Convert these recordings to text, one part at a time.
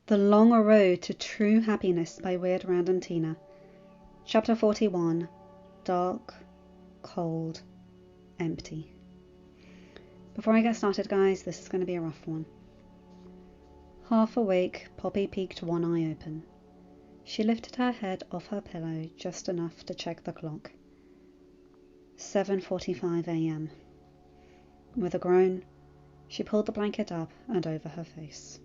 The Long Road to True Happiness by WierdRandomTina. Chapter 41. Dark, Cold, Empty. Before I get started, guys, this is going to be a rough one. Half awake, Poppy peeked one eye open. She lifted her head off her pillow just enough to check the clock. 7:45 a.m. With a groan, she pulled the blanket up and over her face.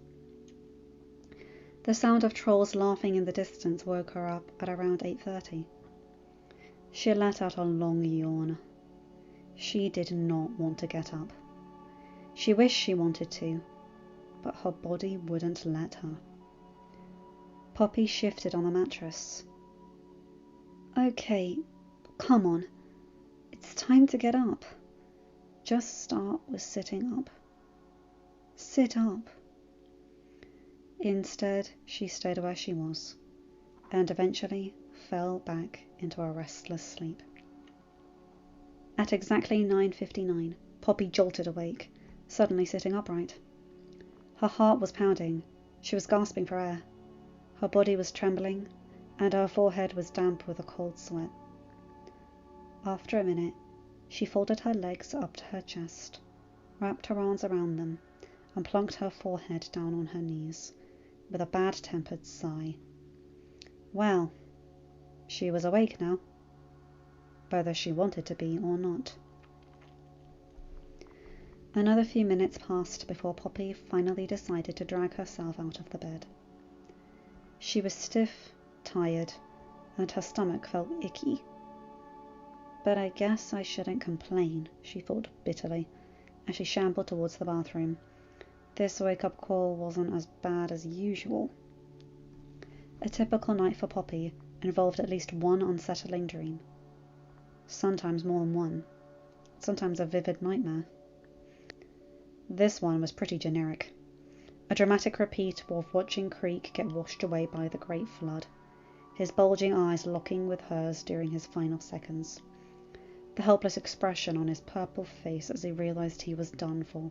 The sound of trolls laughing in the distance woke her up at around 8:30. She let out a long yawn. She did not want to get up. She wished she wanted to, but her body wouldn't let her. Poppy shifted on the mattress. Okay, come on. It's time to get up. Just start with sitting up. Sit up. Instead, she stayed where she was, and eventually fell back into a restless sleep. At exactly 9:59, Poppy jolted awake, suddenly sitting upright. Her heart was pounding, she was gasping for air. Her body was trembling, and her forehead was damp with a cold sweat. After a minute, she folded her legs up to her chest, wrapped her arms around them, and plunked her forehead down on her knees, with a bad-tempered sigh. Well, she was awake now, whether she wanted to be or not. Another few minutes passed before Poppy finally decided to drag herself out of the bed. She was stiff, tired, and her stomach felt icky. But I guess I shouldn't complain, she thought bitterly, as she shambled towards the bathroom. This wake-up call wasn't as bad as usual. A typical night for Poppy involved at least one unsettling dream. Sometimes more than one. Sometimes a vivid nightmare. This one was pretty generic. A dramatic repeat of watching Creek get washed away by the great flood, his bulging eyes locking with hers during his final seconds. The helpless expression on his purple face as he realized he was done for.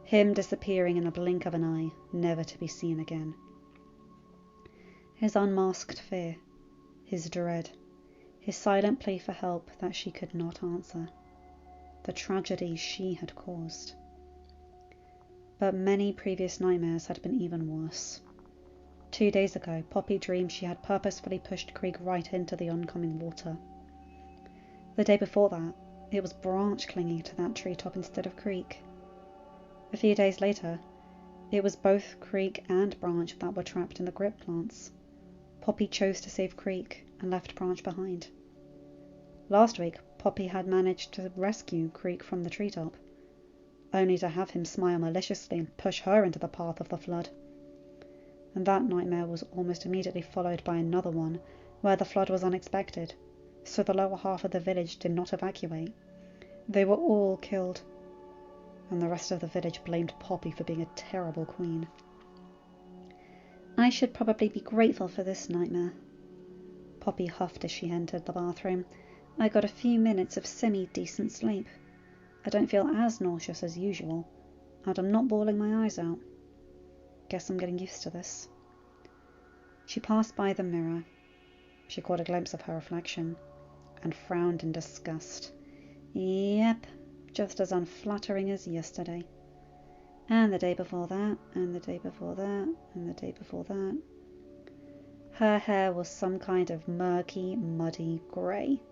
Him disappearing in the blink of an eye, never to be seen again. His unmasked fear, his dread, his silent plea for help that she could not answer. The tragedy she had caused. But many previous nightmares had been even worse. 2 days ago, Poppy dreamed she had purposefully pushed Creek right into the oncoming water. The day before that, it was Branch clinging to that treetop instead of Creek. A few days later, it was both Creek and Branch that were trapped in the grip plants. Poppy chose to save Creek and left Branch behind. Last week, Poppy had managed to rescue Creek from the treetop, only to have him smile maliciously and push her into the path of the flood. And that nightmare was almost immediately followed by another one, where the flood was unexpected, so the lower half of the village did not evacuate. They were all killed, and the rest of the village blamed Poppy for being a terrible queen. I should probably be grateful for this nightmare, Poppy huffed as she entered the bathroom. I got a few minutes of semi-decent sleep. I don't feel as nauseous as usual, and I'm not bawling my eyes out. Guess I'm getting used to this. She passed by the mirror. She caught a glimpse of her reflection, and frowned in disgust. Yep, just as unflattering as yesterday. And the day before that, and the day before that, and the day before that. Her hair was some kind of murky, muddy grey.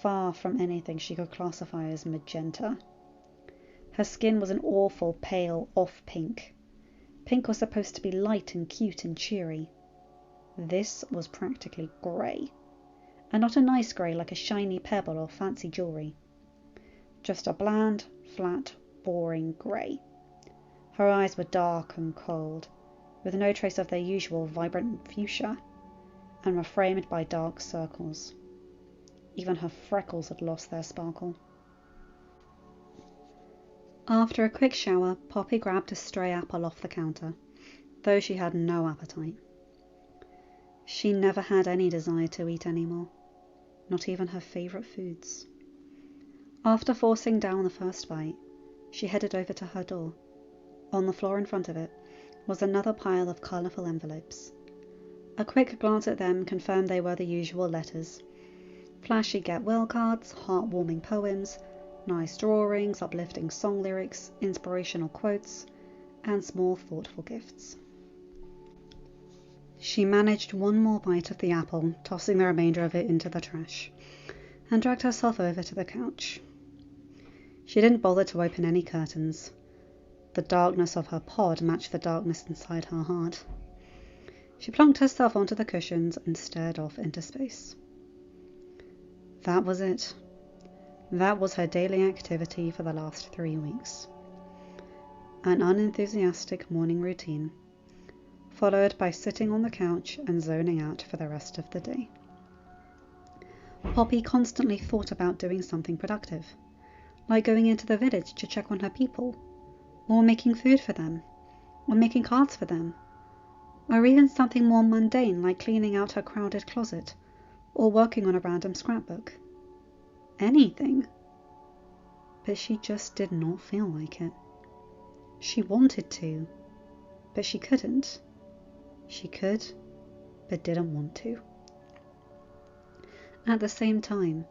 Far from anything she could classify as magenta. Her skin was an awful pale off-pink. Pink was supposed to be light and cute and cheery. This was practically grey. And not a nice grey like a shiny pebble or fancy jewellery. Just a bland, flat, boring grey. Her eyes were dark and cold, with no trace of their usual vibrant fuchsia, and were framed by dark circles. Even her freckles had lost their sparkle. After a quick shower, Poppy grabbed a stray apple off the counter, though she had no appetite. She never had any desire to eat anymore, not even her favourite foods. After forcing down the first bite, she headed over to her door. On the floor in front of it, was another pile of colourful envelopes. A quick glance at them confirmed they were the usual letters. Flashy get well cards, heartwarming poems, nice drawings, uplifting song lyrics, inspirational quotes, and small thoughtful gifts. She managed one more bite of the apple, tossing the remainder of it into the trash, and dragged herself over to the couch. She didn't bother to open any curtains. The darkness of her pod matched the darkness inside her heart. She plunked herself onto the cushions and stared off into space. That was it. That was her daily activity for the last 3 weeks. An unenthusiastic morning routine, followed by sitting on the couch and zoning out for the rest of the day. Poppy constantly thought about doing something productive, like going into the village to check on her people, or making food for them, or making cards for them, or even something more mundane like cleaning out her crowded closet, or working on a random scrapbook. Anything. But she just did not feel like it. She wanted to, but she couldn't. She could, but didn't want to. At the same time,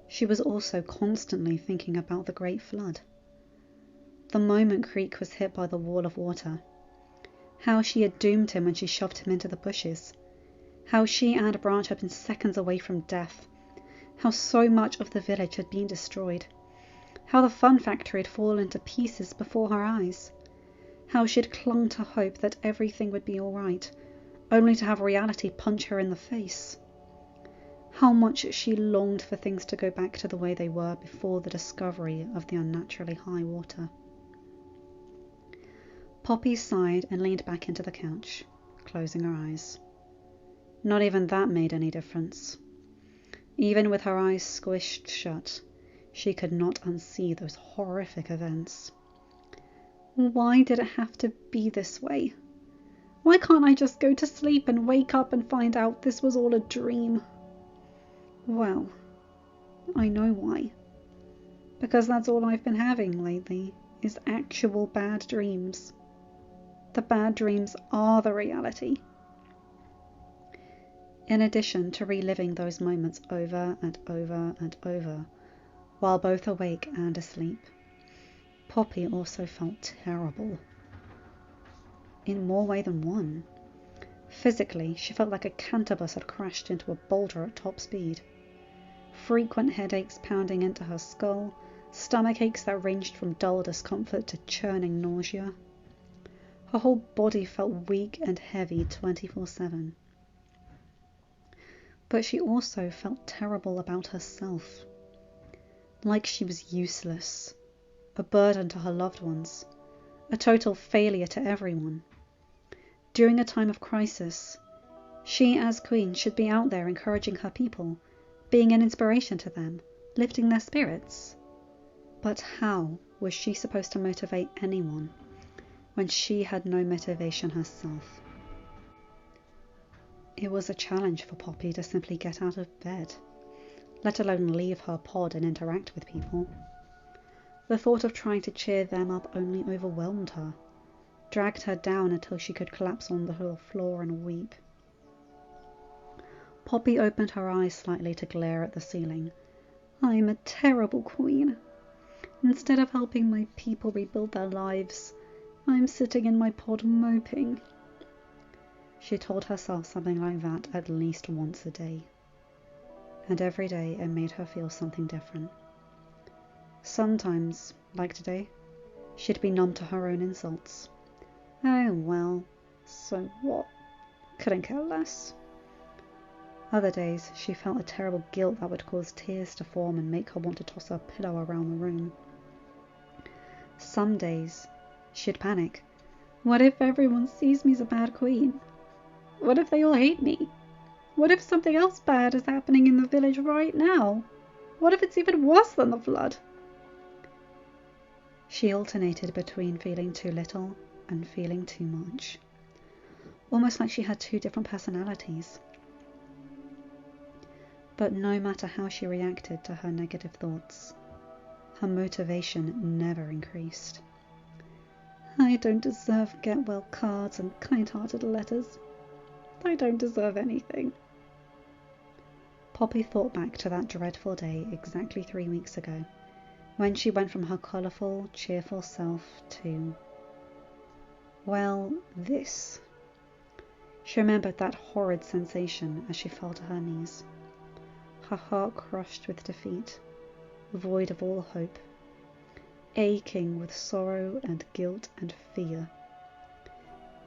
she was also constantly thinking about the Great Flood. The moment Creek was hit by the wall of water, how she had doomed him when she shoved him into the bushes, how she and Branch had been seconds away from death, how so much of the village had been destroyed, how the fun factory had fallen to pieces before her eyes, how she had clung to hope that everything would be all right, only to have reality punch her in the face. How much she longed for things to go back to the way they were before the discovery of the unnaturally high water. Poppy sighed and leaned back into the couch, closing her eyes. Not even that made any difference. Even with her eyes squished shut, she could not unsee those horrific events. Why did it have to be this way? Why can't I just go to sleep and wake up and find out this was all a dream? Well, I know why. Because that's all I've been having lately, is actual bad dreams. The bad dreams are the reality. In addition to reliving those moments over and over and over, while both awake and asleep, Poppy also felt terrible. In more ways than one. Physically, she felt like a canterbus had crashed into a boulder at top speed. Frequent headaches pounding into her skull, stomach aches that ranged from dull discomfort to churning nausea. Her whole body felt weak and heavy 24/7. But she also felt terrible about herself. Like she was useless, a burden to her loved ones, a total failure to everyone. During a time of crisis, she as queen should be out there encouraging her people, being an inspiration to them, lifting their spirits. But how was she supposed to motivate anyone when she had no motivation herself? It was a challenge for Poppy to simply get out of bed, let alone leave her pod and interact with people. The thought of trying to cheer them up only overwhelmed her, dragged her down until she could collapse on the floor and weep. Poppy opened her eyes slightly to glare at the ceiling. I'm a terrible queen. Instead of helping my people rebuild their lives, I'm sitting in my pod moping. She told herself something like that at least once a day. And every day it made her feel something different. Sometimes, like today, she'd be numb to her own insults. Oh well, so what? Couldn't care less. Other days, she felt a terrible guilt that would cause tears to form and make her want to toss her pillow around the room. Some days, she'd panic. What if everyone sees me as a bad queen? What if they all hate me? What if something else bad is happening in the village right now? What if it's even worse than the flood? She alternated between feeling too little and feeling too much. Almost like she had 2 different personalities. But no matter how she reacted to her negative thoughts, her motivation never increased. I don't deserve get-well cards and kind-hearted letters. I don't deserve anything. Poppy thought back to that dreadful day exactly 3 weeks ago, when she went from her colourful, cheerful self to, well, this. She remembered that horrid sensation as she fell to her knees, her heart crushed with defeat, void of all hope, aching with sorrow and guilt and fear.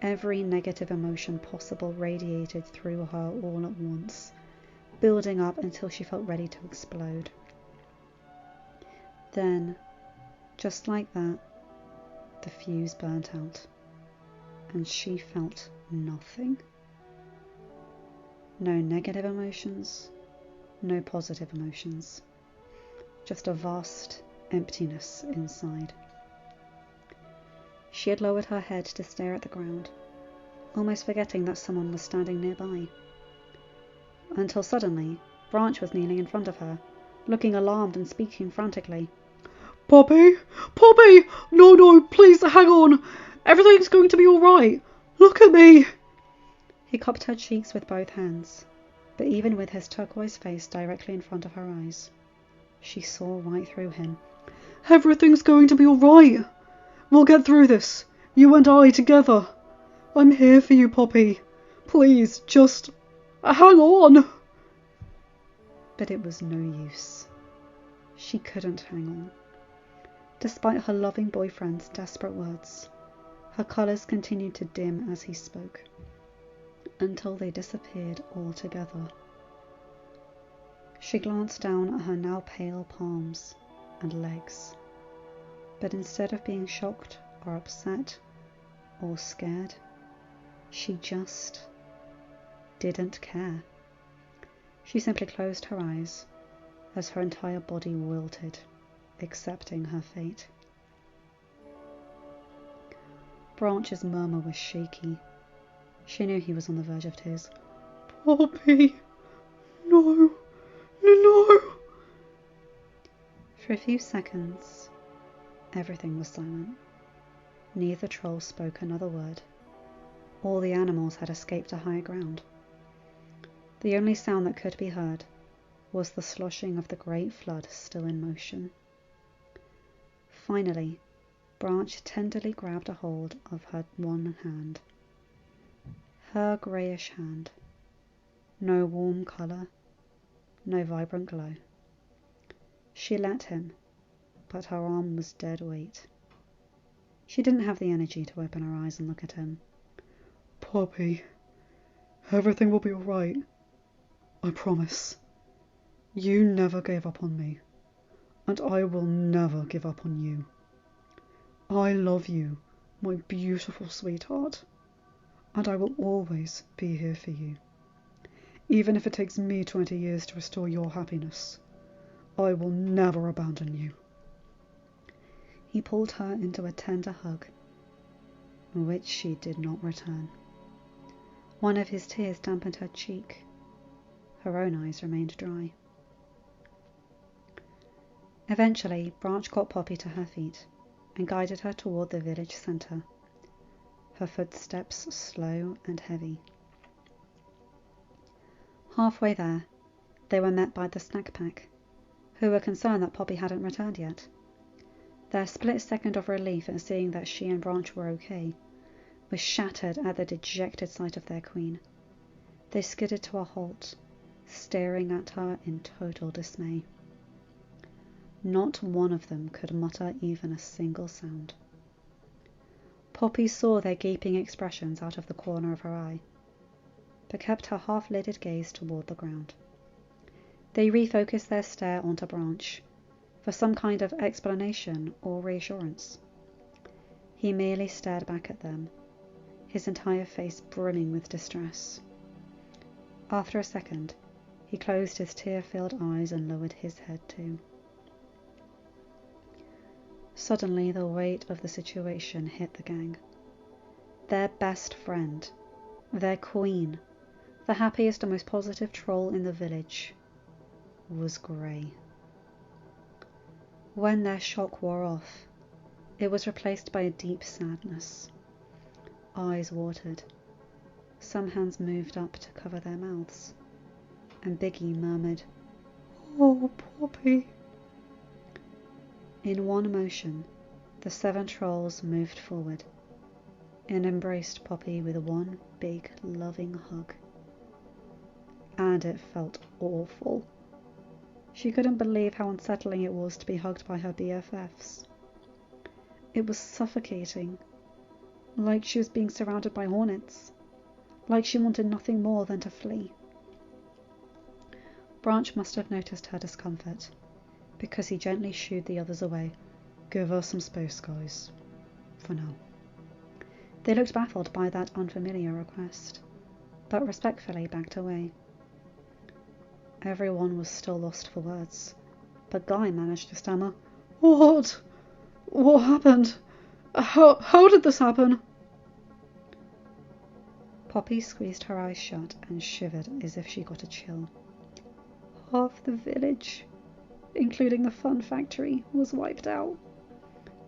Every negative emotion possible radiated through her all at once, building up until she felt ready to explode. Then, just like that, the fuse burnt out, and she felt nothing. No negative emotions, no positive emotions, just a vast emptiness inside. She had lowered her head to stare at the ground, almost forgetting that someone was standing nearby. Until suddenly, Branch was kneeling in front of her, looking alarmed and speaking frantically. Poppy! Poppy! No, please, hang on! Everything's going to be alright! Look at me! He cupped her cheeks with both hands, but even with his turquoise face directly in front of her eyes, she saw right through him. Everything's going to be alright! We'll get through this, you and I together. I'm here for you, Poppy. Please, just hang on. But it was no use. She couldn't hang on. Despite her loving boyfriend's desperate words, her colours continued to dim as he spoke, until they disappeared altogether. She glanced down at her now pale palms and legs, but instead of being shocked or upset or scared, she just didn't care. She simply closed her eyes as her entire body wilted, accepting her fate. Branch's murmur was shaky. She knew he was on the verge of tears. Poppy, no. For a few seconds, everything was silent. Neither troll spoke another word. All the animals had escaped to higher ground. The only sound that could be heard was the sloshing of the great flood still in motion. Finally, Branch tenderly grabbed a hold of her one hand. Her greyish hand. No warm colour, no vibrant glow. She let him, but her arm was dead weight. She didn't have the energy to open her eyes and look at him. Poppy, everything will be alright. I promise. You never gave up on me, and I will never give up on you. I love you, my beautiful sweetheart, and I will always be here for you. Even if it takes me 20 years to restore your happiness, I will never abandon you. He pulled her into a tender hug, which she did not return. One of his tears dampened her cheek. Her own eyes remained dry. Eventually, Branch got Poppy to her feet and guided her toward the village centre, her footsteps slow and heavy. Halfway there, they were met by the snack pack, who were concerned that Poppy hadn't returned yet. Their split second of relief at seeing that she and Branch were okay was shattered at the dejected sight of their queen. They skidded to a halt, staring at her in total dismay. Not one of them could mutter even a single sound. Poppy saw their gaping expressions out of the corner of her eye, but kept her half-lidded gaze toward the ground. They refocused their stare onto Branch, for some kind of explanation or reassurance. He merely stared back at them, his entire face brimming with distress. After a second, he closed his tear-filled eyes and lowered his head too. Suddenly, the weight of the situation hit the gang. Their best friend, their queen, the happiest and most positive troll in the village, was grey. When their shock wore off, It was replaced by a deep sadness. Eyes watered. Some hands moved up to cover their mouths, and Biggie murmured, "Oh, Poppy." In one motion, the 7 trolls moved forward and embraced Poppy with one big, loving hug. And it felt awful. She couldn't believe how unsettling it was to be hugged by her BFFs. It was suffocating, like she was being surrounded by hornets, like she wanted nothing more than to flee. Branch must have noticed her discomfort, because he gently shooed the others away. "Give her some space, guys. For now." They looked baffled by that unfamiliar request, but respectfully backed away. Everyone was still lost for words, but Guy managed to stammer, What? What happened? How did this happen?" Poppy squeezed her eyes shut and shivered as if she got a chill. Half the village, including the fun factory, was wiped out.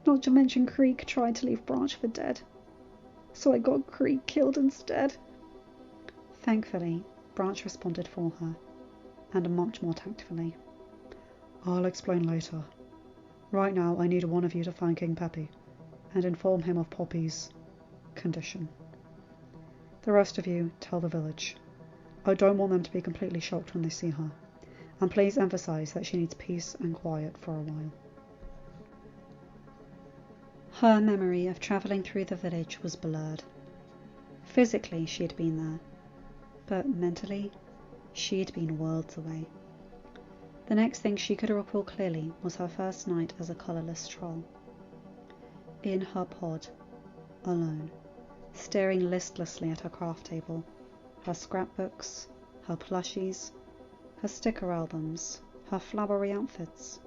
Not to mention Creek tried to leave Branch for dead, so I got Creek killed instead. Thankfully, Branch responded for her, and much more tactfully. "I'll explain later. Right now I need one of you to find King Peppy and inform him of Poppy's condition. The rest of you tell the village. I don't want them to be completely shocked when they see her. And please emphasize that she needs peace and quiet for a while." Her memory of travelling through the village was blurred. Physically she had been there, but mentally she had been worlds away. The next thing she could recall clearly was her first night as a colorless troll. In her pod, alone, staring listlessly at her craft table, her scrapbooks, her plushies, her sticker albums, her flowery outfits,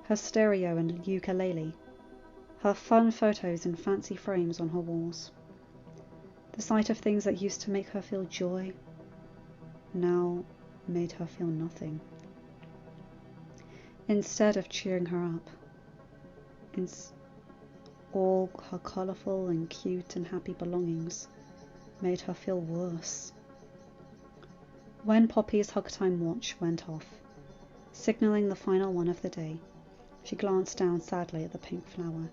her stereo and ukulele, her fun photos in fancy frames on her walls. The sight of things that used to make her feel joy now made her feel nothing. Instead of cheering her up, all her colourful and cute and happy belongings made her feel worse. When Poppy's hug time watch went off, signalling the final one of the day, she glanced down sadly at the pink flower,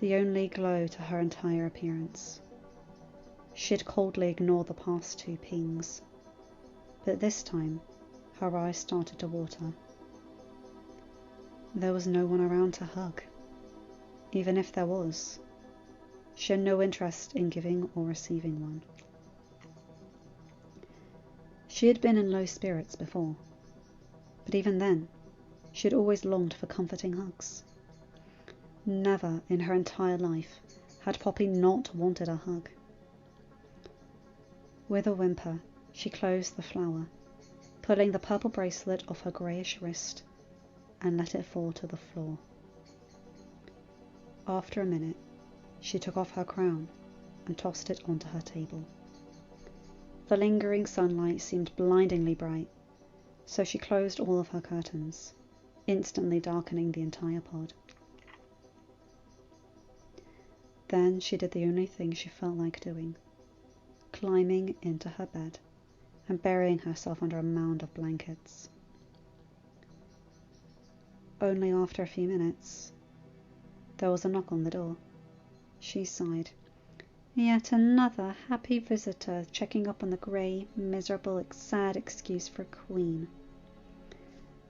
the only glow to her entire appearance. She'd coldly ignored the past 2 pings, but this time her eyes started to water. There was no one around to hug. Even if there was, she had no interest in giving or receiving one. She had been in low spirits before, but even then, she had always longed for comforting hugs. Never in her entire life had Poppy not wanted a hug. With a whimper, she closed the flower, pulling the purple bracelet off her greyish wrist, and let it fall to the floor. After a minute, she took off her crown and tossed it onto her table. The lingering sunlight seemed blindingly bright, so she closed all of her curtains, instantly darkening the entire pod. Then she did the only thing she felt like doing, climbing into her bed and burying herself under a mound of blankets. Only after a few minutes, there was a knock on the door. She sighed. Yet another happy visitor checking up on the grey, miserable, sad excuse for a queen.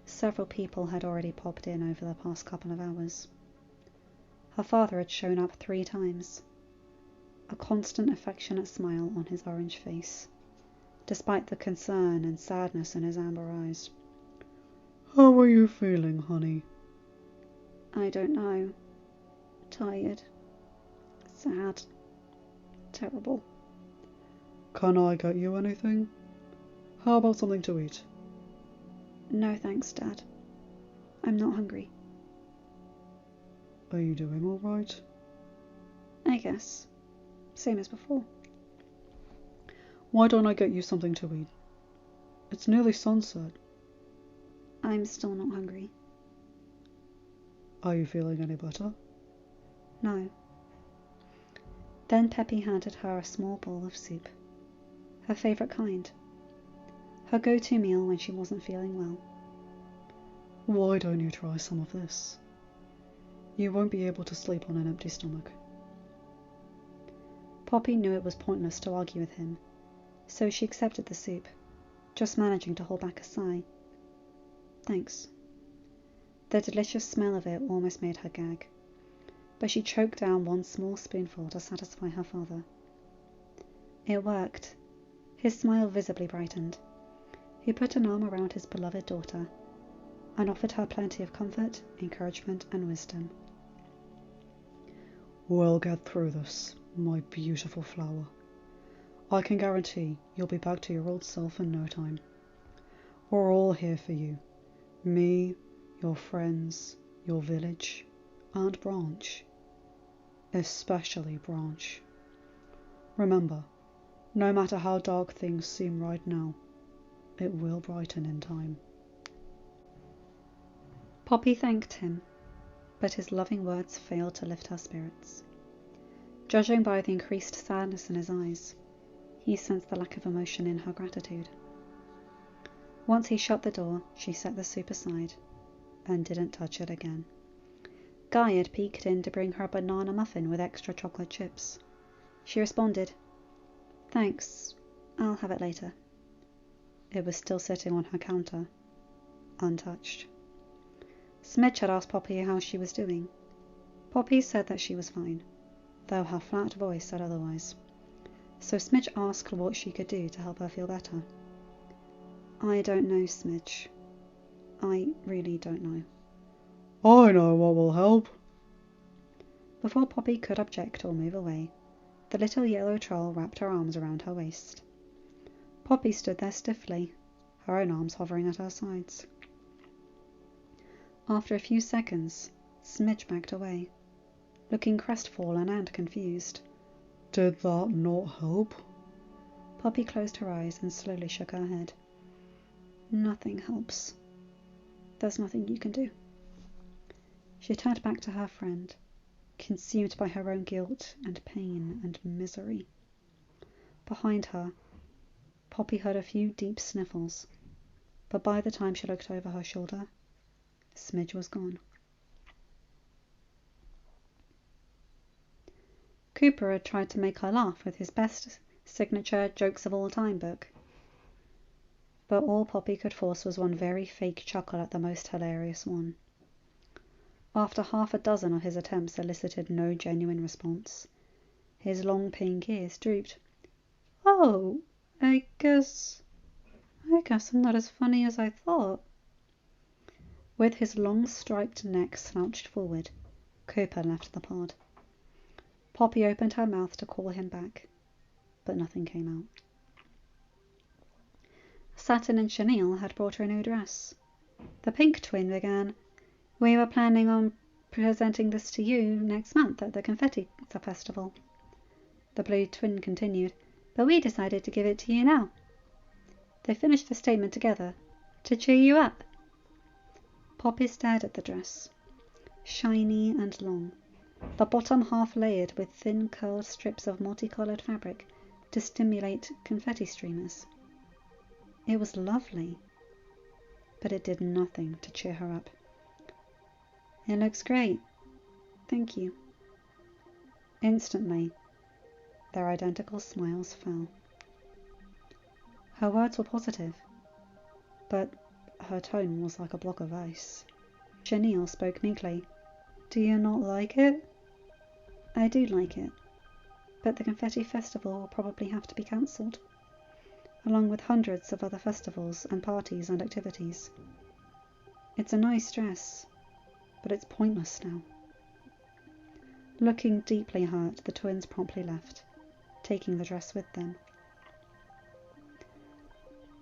Several people had already popped in over the past couple of hours. Her father had shown up 3 times, a constant affectionate smile on his orange face, despite the concern and sadness in his amber eyes. "How are you feeling, honey?" I don't know. Tired. Sad. Terrible. "Can I get you anything? How about something to eat?" No thanks, Dad. I'm not hungry. "Are you doing all right?" I guess. Same as before. "Why don't I get you something to eat? It's nearly sunset." I'm still not hungry. Are you feeling any better? No. Then Peppy handed her a small bowl of soup. Her favourite kind. Her go-to meal when she wasn't feeling well. Why don't you try some of this? You won't be able to sleep on an empty stomach. Poppy knew it was pointless to argue with him, so she accepted the soup, just managing to hold back a sigh. Thanks. The delicious smell of it almost made her gag, but she choked down one small spoonful to satisfy her father. It worked. His smile visibly brightened. He put an arm around his beloved daughter and offered her plenty of comfort, encouragement, and wisdom. We'll get through this, my beautiful flower. I can guarantee you'll be back to your old self in no time. We're all here for you. Me, your friends, your village, and Branch. Especially Branch. Remember, no matter how dark things seem right now, it will brighten in time. Poppy thanked him, but his loving words failed to lift her spirits. Judging by the increased sadness in his eyes, he sensed the lack of emotion in her gratitude. Once he shut the door, she set the soup aside and didn't touch it again. Guy had peeked in to bring her a banana muffin with extra chocolate chips. She responded, "Thanks, I'll have it later." It was still sitting on her counter, untouched. Smidge had asked Poppy how she was doing. Poppy said that she was fine, though her flat voice said otherwise. So Smidge asked what she could do to help her feel better. "I don't know, Smidge. I really don't know." I know what will help. Before Poppy could object or move away, the little yellow troll wrapped her arms around her waist. Poppy stood there stiffly, her own arms hovering at her sides. After a few seconds, Smidge backed away, looking crestfallen and confused. Did that not help? Poppy closed her eyes and slowly shook her head. "Nothing helps. There's nothing you can do." She turned back to her friend, consumed by her own guilt and pain and misery. Behind her, Poppy heard a few deep sniffles, but by the time she looked over her shoulder, Smidge was gone. Cooper had tried to make her laugh with his best signature jokes of all time book, but all Poppy could force was one very fake chuckle at the most hilarious one. After half a dozen of his attempts elicited no genuine response, his long pink ears drooped. "Oh, I guess I'm not as funny as I thought." With his long striped neck slouched forward, Cooper left the pod. Poppy opened her mouth to call him back, but nothing came out. Saturn and Chenille had brought her a new dress. The Pink Twin began, "We were planning on presenting this to you next month at the Confetti Festival." The Blue Twin continued, "But we decided to give it to you now." They finished the statement together, "To cheer you up." Poppy stared at the dress, shiny and long, the bottom half layered with thin curled strips of multicoloured fabric to stimulate confetti streamers. It was lovely, but it did nothing to cheer her up. "It looks great. Thank you." Instantly, their identical smiles fell. Her words were positive, but her tone was like a block of ice. Chenille spoke meekly. "Do you not like it?" "I do like it, but the Confetti Festival will probably have to be cancelled, along with hundreds of other festivals and parties and activities. It's a nice dress, but it's pointless now." Looking deeply hurt, the twins promptly left, taking the dress with them.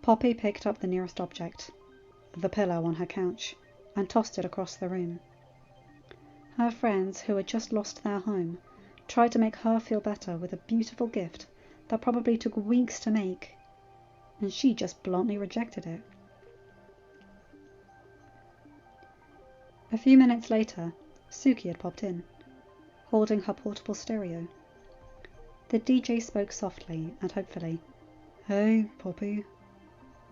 Poppy picked up the nearest object, the pillow on her couch, and tossed it across the room. Her friends, who had just lost their home, tried to make her feel better with a beautiful gift that probably took weeks to make, and she just bluntly rejected it. A few minutes later, Suki had popped in, holding her portable stereo. The DJ spoke softly and hopefully. Hey, Poppy.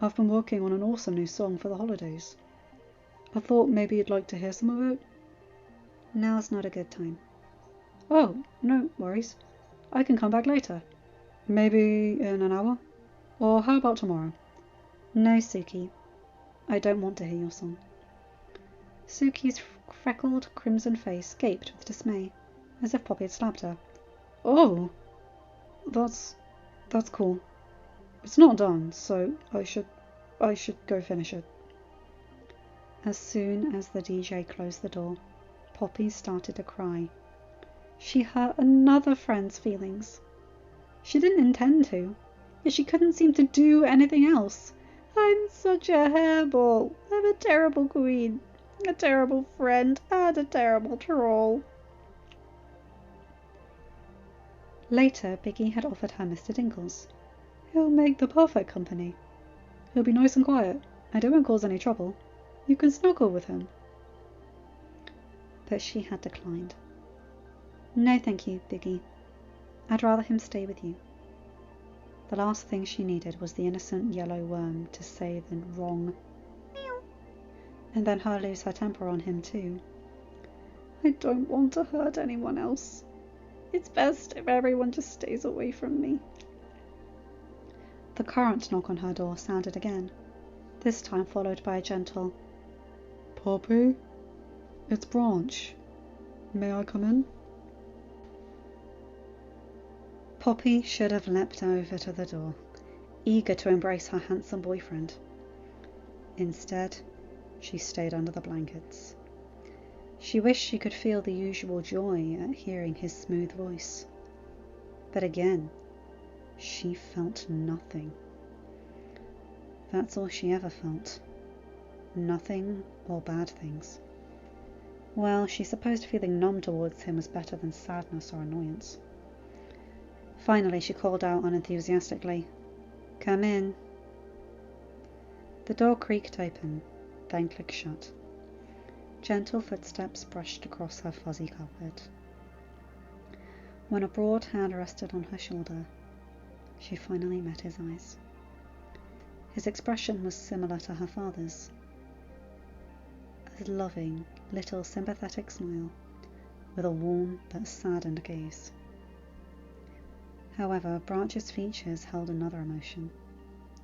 I've been working on an awesome new song for the holidays. I thought maybe you'd like to hear some of it. Now's not a good time. Oh, no worries. I can come back later. Maybe in an hour? Or how about tomorrow? No, Suki. I don't want to hear your song. Suki's freckled, crimson face gaped with dismay, as if Poppy had slapped her. Oh, that's cool. It's not done, so I should go finish it. As soon as the DJ closed the door, Poppy started to cry. She hurt another friend's feelings. She didn't intend to, yet she couldn't seem to do anything else. I'm such a hairball. I'm a terrible queen, a terrible friend, and a terrible troll. Later, Biggie had offered her Mr. Dinkles. He'll make the perfect company. He'll be nice and quiet, and it won't cause any trouble. You can snuggle with him. But she had declined. No, thank you, Biggie. I'd rather him stay with you. The last thing she needed was the innocent yellow worm to say the wrong meow, and then her lose her temper on him too. I don't want to hurt anyone else. It's best if everyone just stays away from me. The current knock on her door sounded again, this time followed by a gentle, Poppy? It's Branch. May I come in? Poppy should have leapt over to the door, eager to embrace her handsome boyfriend. Instead, she stayed under the blankets. She wished she could feel the usual joy at hearing his smooth voice. But again, she felt nothing. That's all she ever felt. Nothing or bad things. Well, she supposed feeling numb towards him was better than sadness or annoyance. Finally, she called out unenthusiastically, "Come in." The door creaked open, then clicked shut. Gentle footsteps brushed across her fuzzy carpet. When a broad hand rested on her shoulder, she finally met his eyes. His expression was similar to her father's. A loving, little sympathetic smile, with a warm but saddened gaze. However, Branch's features held another emotion,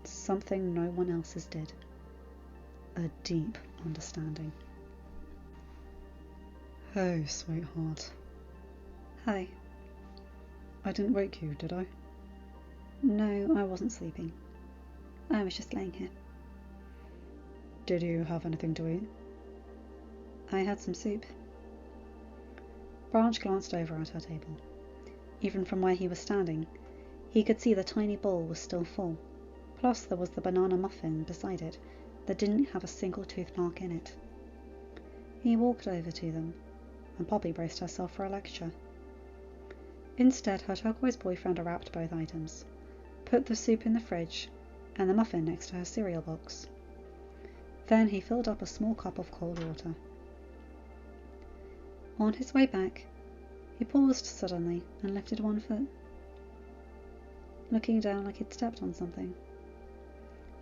something no one else's did. A deep understanding. Hey, sweetheart. Hi. I didn't wake you, did I? No, I wasn't sleeping. I was just laying here. Did you have anything to eat? I had some soup. Branch glanced over at her table. Even from where he was standing, he could see the tiny bowl was still full. Plus there was the banana muffin beside it that didn't have a single tooth mark in it. He walked over to them, and Poppy braced herself for a lecture. Instead, her turquoise boyfriend wrapped both items, put the soup in the fridge, and the muffin next to her cereal box. Then he filled up a small cup of cold water. On his way back, he paused suddenly and lifted one foot, looking down like he'd stepped on something.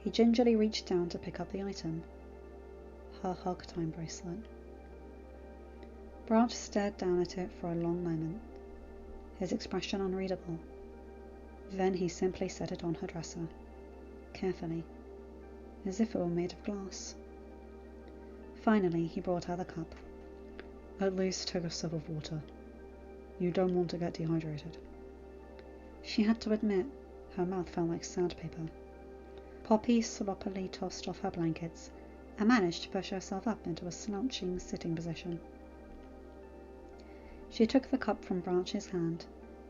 He gingerly reached down to pick up the item, her hug time bracelet. Branch stared down at it for a long moment, his expression unreadable. Then he simply set it on her dresser, carefully, as if it were made of glass. Finally, he brought her the cup. At least take a sip of water. You don't want to get dehydrated. She had to admit, her mouth felt like sandpaper. Poppy sloppily tossed off her blankets and managed to push herself up into a slouching sitting position. She took the cup from Branch's hand,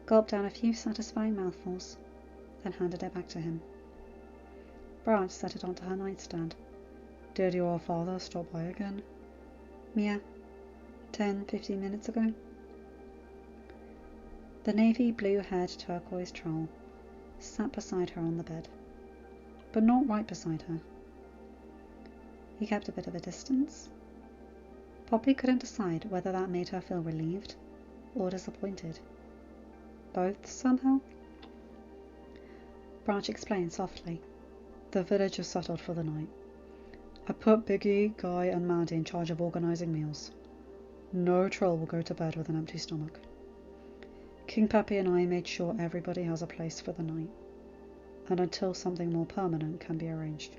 gulped down a few satisfying mouthfuls, then handed it back to him. Branch set it onto her nightstand. Did your father stop by again? Yeah, 10-15 minutes ago. The navy blue-haired turquoise troll sat beside her on the bed, but not right beside her. He kept a bit of a distance. Poppy couldn't decide whether that made her feel relieved or disappointed. Both, somehow. Branch explained softly. The village is settled for the night. I put Biggie, Guy and Mandy in charge of organising meals. No troll will go to bed with an empty stomach. King Peppy and I made sure everybody has a place for the night, and until something more permanent can be arranged.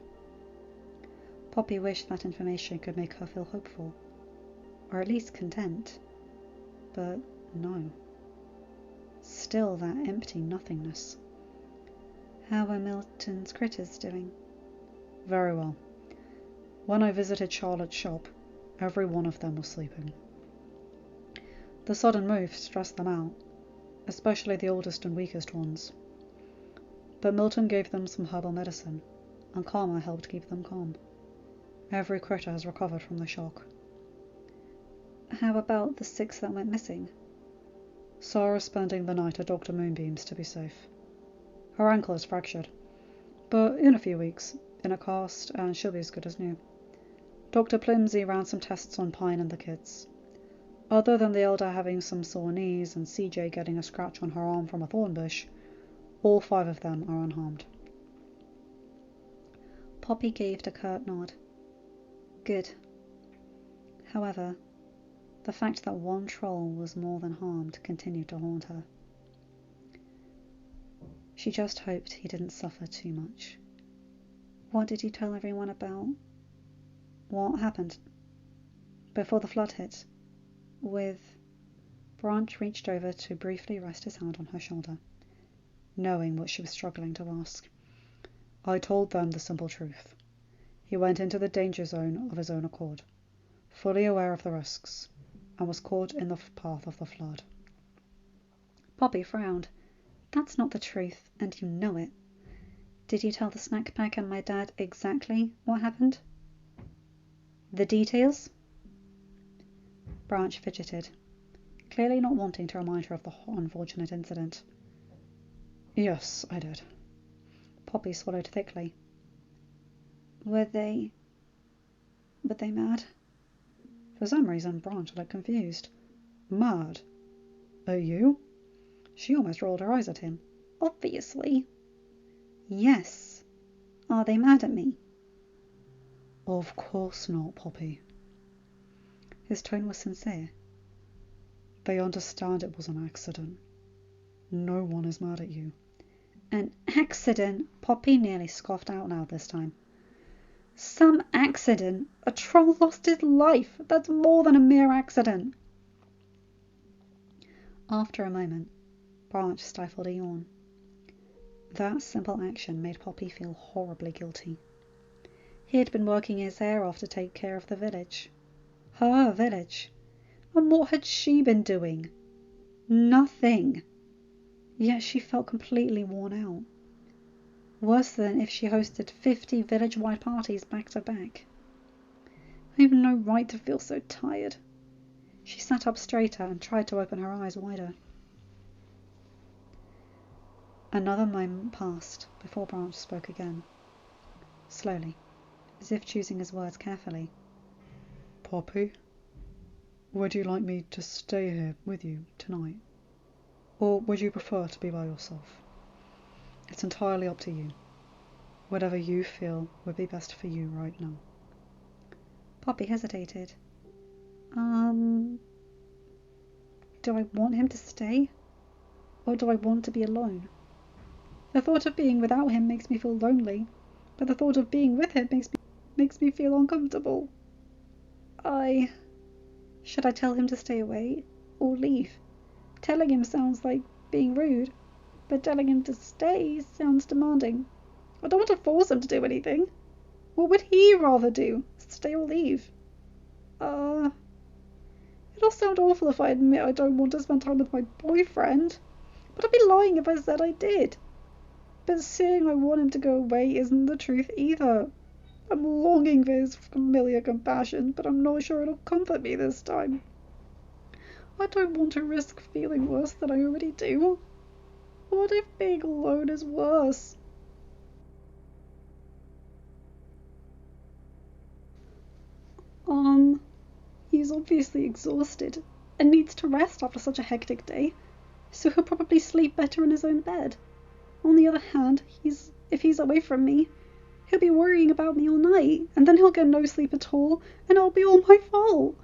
Poppy wished that information could make her feel hopeful, or at least content, but no. Still that empty nothingness. How were Milton's critters doing? Very well. When I visited Charlotte's shop, every one of them was sleeping. The sudden move stressed them out, especially the oldest and weakest ones. But Milton gave them some herbal medicine, and Karma helped keep them calm. Every critter has recovered from the shock. How about the 6 that went missing? Sarah's spending the night at Dr. Moonbeam's to be safe. Her ankle is fractured, but in a few weeks, in a cast, and she'll be as good as new. Dr. Plimsy ran some tests on Pine and the kids. Other than the elder having some sore knees and CJ getting a scratch on her arm from a thorn bush, all 5 of them are unharmed. Poppy gave a curt nod. Good. However, the fact that one troll was more than harmed continued to haunt her. She just hoped he didn't suffer too much. What did you tell everyone about? What happened before the flood hit? Branch reached over to briefly rest his hand on her shoulder, knowing what she was struggling to ask. I told them the simple truth. He went into the danger zone of his own accord, fully aware of the risks, and was caught in the path of the flood. Poppy frowned. That's not the truth, and you know it. Did you tell the snack pack and my dad exactly what happened? The details? Branch fidgeted, clearly not wanting to remind her of the unfortunate incident. Yes, I did. Poppy swallowed thickly. Were they mad? For some reason, Branch looked confused. Mad? At you? She almost rolled her eyes at him. Obviously. Yes. Are they mad at me? Of course not, Poppy. His tone was sincere. They understand it was an accident. No one is mad at you. An accident? Poppy nearly scoffed out loud this time. Some accident? A troll lost his life. That's more than a mere accident. After a moment, Branch stifled a yawn. That simple action made Poppy feel horribly guilty. He had been working his hair off to take care of the village. Her village. And what had she been doing? Nothing. Yet she felt completely worn out. Worse than if she hosted 50 village-wide parties back to back. I have no right to feel so tired. She sat up straighter and tried to open her eyes wider. Another moment passed before Branch spoke again. Slowly, as if choosing his words carefully. Poppy, would you like me to stay here with you tonight? Or would you prefer to be by yourself? It's entirely up to you. Whatever you feel would be best for you right now. Poppy hesitated. Do I want him to stay? Or do I want to be alone? The thought of being without him makes me feel lonely, but the thought of being with him makes me feel uncomfortable. Should I tell him to stay away or leave? Telling him sounds like being rude, but telling him to stay sounds demanding. I don't want to force him to do anything. What would he rather do? Stay or leave? It'll sound awful if I admit I don't want to spend time with my boyfriend, but I'd be lying if I said I did. But saying I want him to go away isn't the truth either. I'm longing for his familiar compassion, but I'm not sure it'll comfort me this time. I don't want to risk feeling worse than I already do. What if being alone is worse? You He's obviously exhausted and needs to rest after such a hectic day, so he'll probably sleep better in his own bed. On the other hand, if he's away from me, he'll be worrying about me all night, and then he'll get no sleep at all, and it'll be all my fault.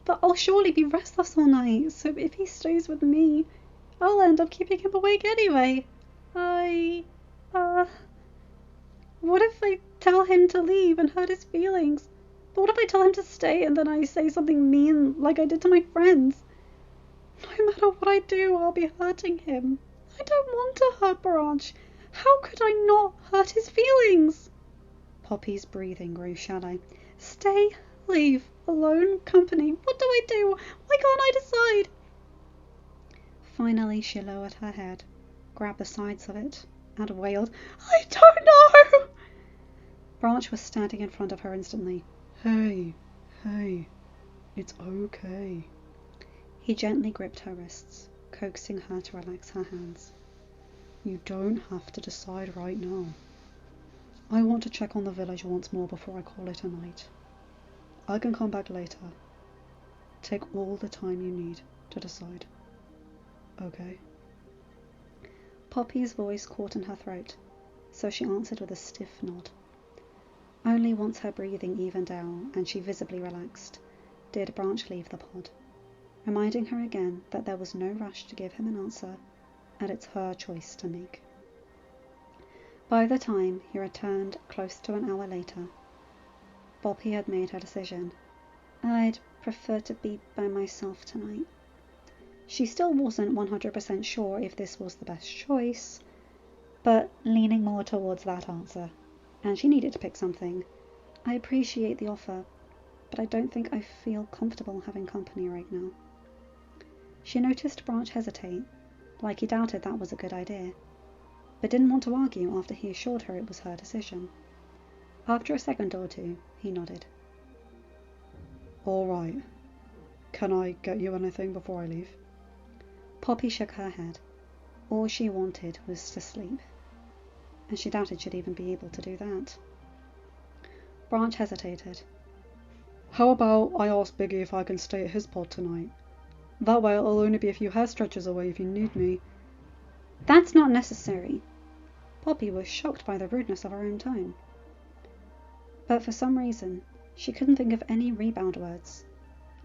But I'll surely be restless all night, so if he stays with me, I'll end up keeping him awake anyway. What if I tell him to leave and hurt his feelings? But what if I tell him to stay and then I say something mean like I did to my friends? No matter what I do, I'll be hurting him. I don't want to hurt Branch. How could I not hurt his feelings? Poppy's breathing grew shallow. Stay, leave, alone, company. What do I do? Why can't I decide? Finally, she lowered her head, grabbed the sides of it, and wailed, I don't know! Branch was standing in front of her instantly. Hey, it's okay. He gently gripped her wrists, coaxing her to relax her hands. You don't have to decide right now. I want to check on the village once more before I call it a night. I can come back later. Take all the time you need to decide. Okay? Poppy's voice caught in her throat, so she answered with a stiff nod. Only once her breathing evened out and she visibly relaxed did Branch leave the pod, reminding her again that there was no rush to give him an answer, and it's her choice to make. By the time he returned close to an hour later, Broppy had made her decision. I'd prefer to be by myself tonight. She still wasn't 100% sure if this was the best choice, but leaning more towards that answer, and she needed to pick something. I appreciate the offer, but I don't think I feel comfortable having company right now. She noticed Branch hesitate, like he doubted that was a good idea, but didn't want to argue after he assured her it was her decision. After a second or two, he nodded. All right. Can I get you anything before I leave? Poppy shook her head. All she wanted was to sleep, and she doubted she'd even be able to do that. Branch hesitated. How about I ask Biggie if I can stay at his pod tonight? That way I'll only be a few hair stretches away if you need me. That's not necessary. Poppy was shocked by the rudeness of her own tone. But for some reason, she couldn't think of any rebound words,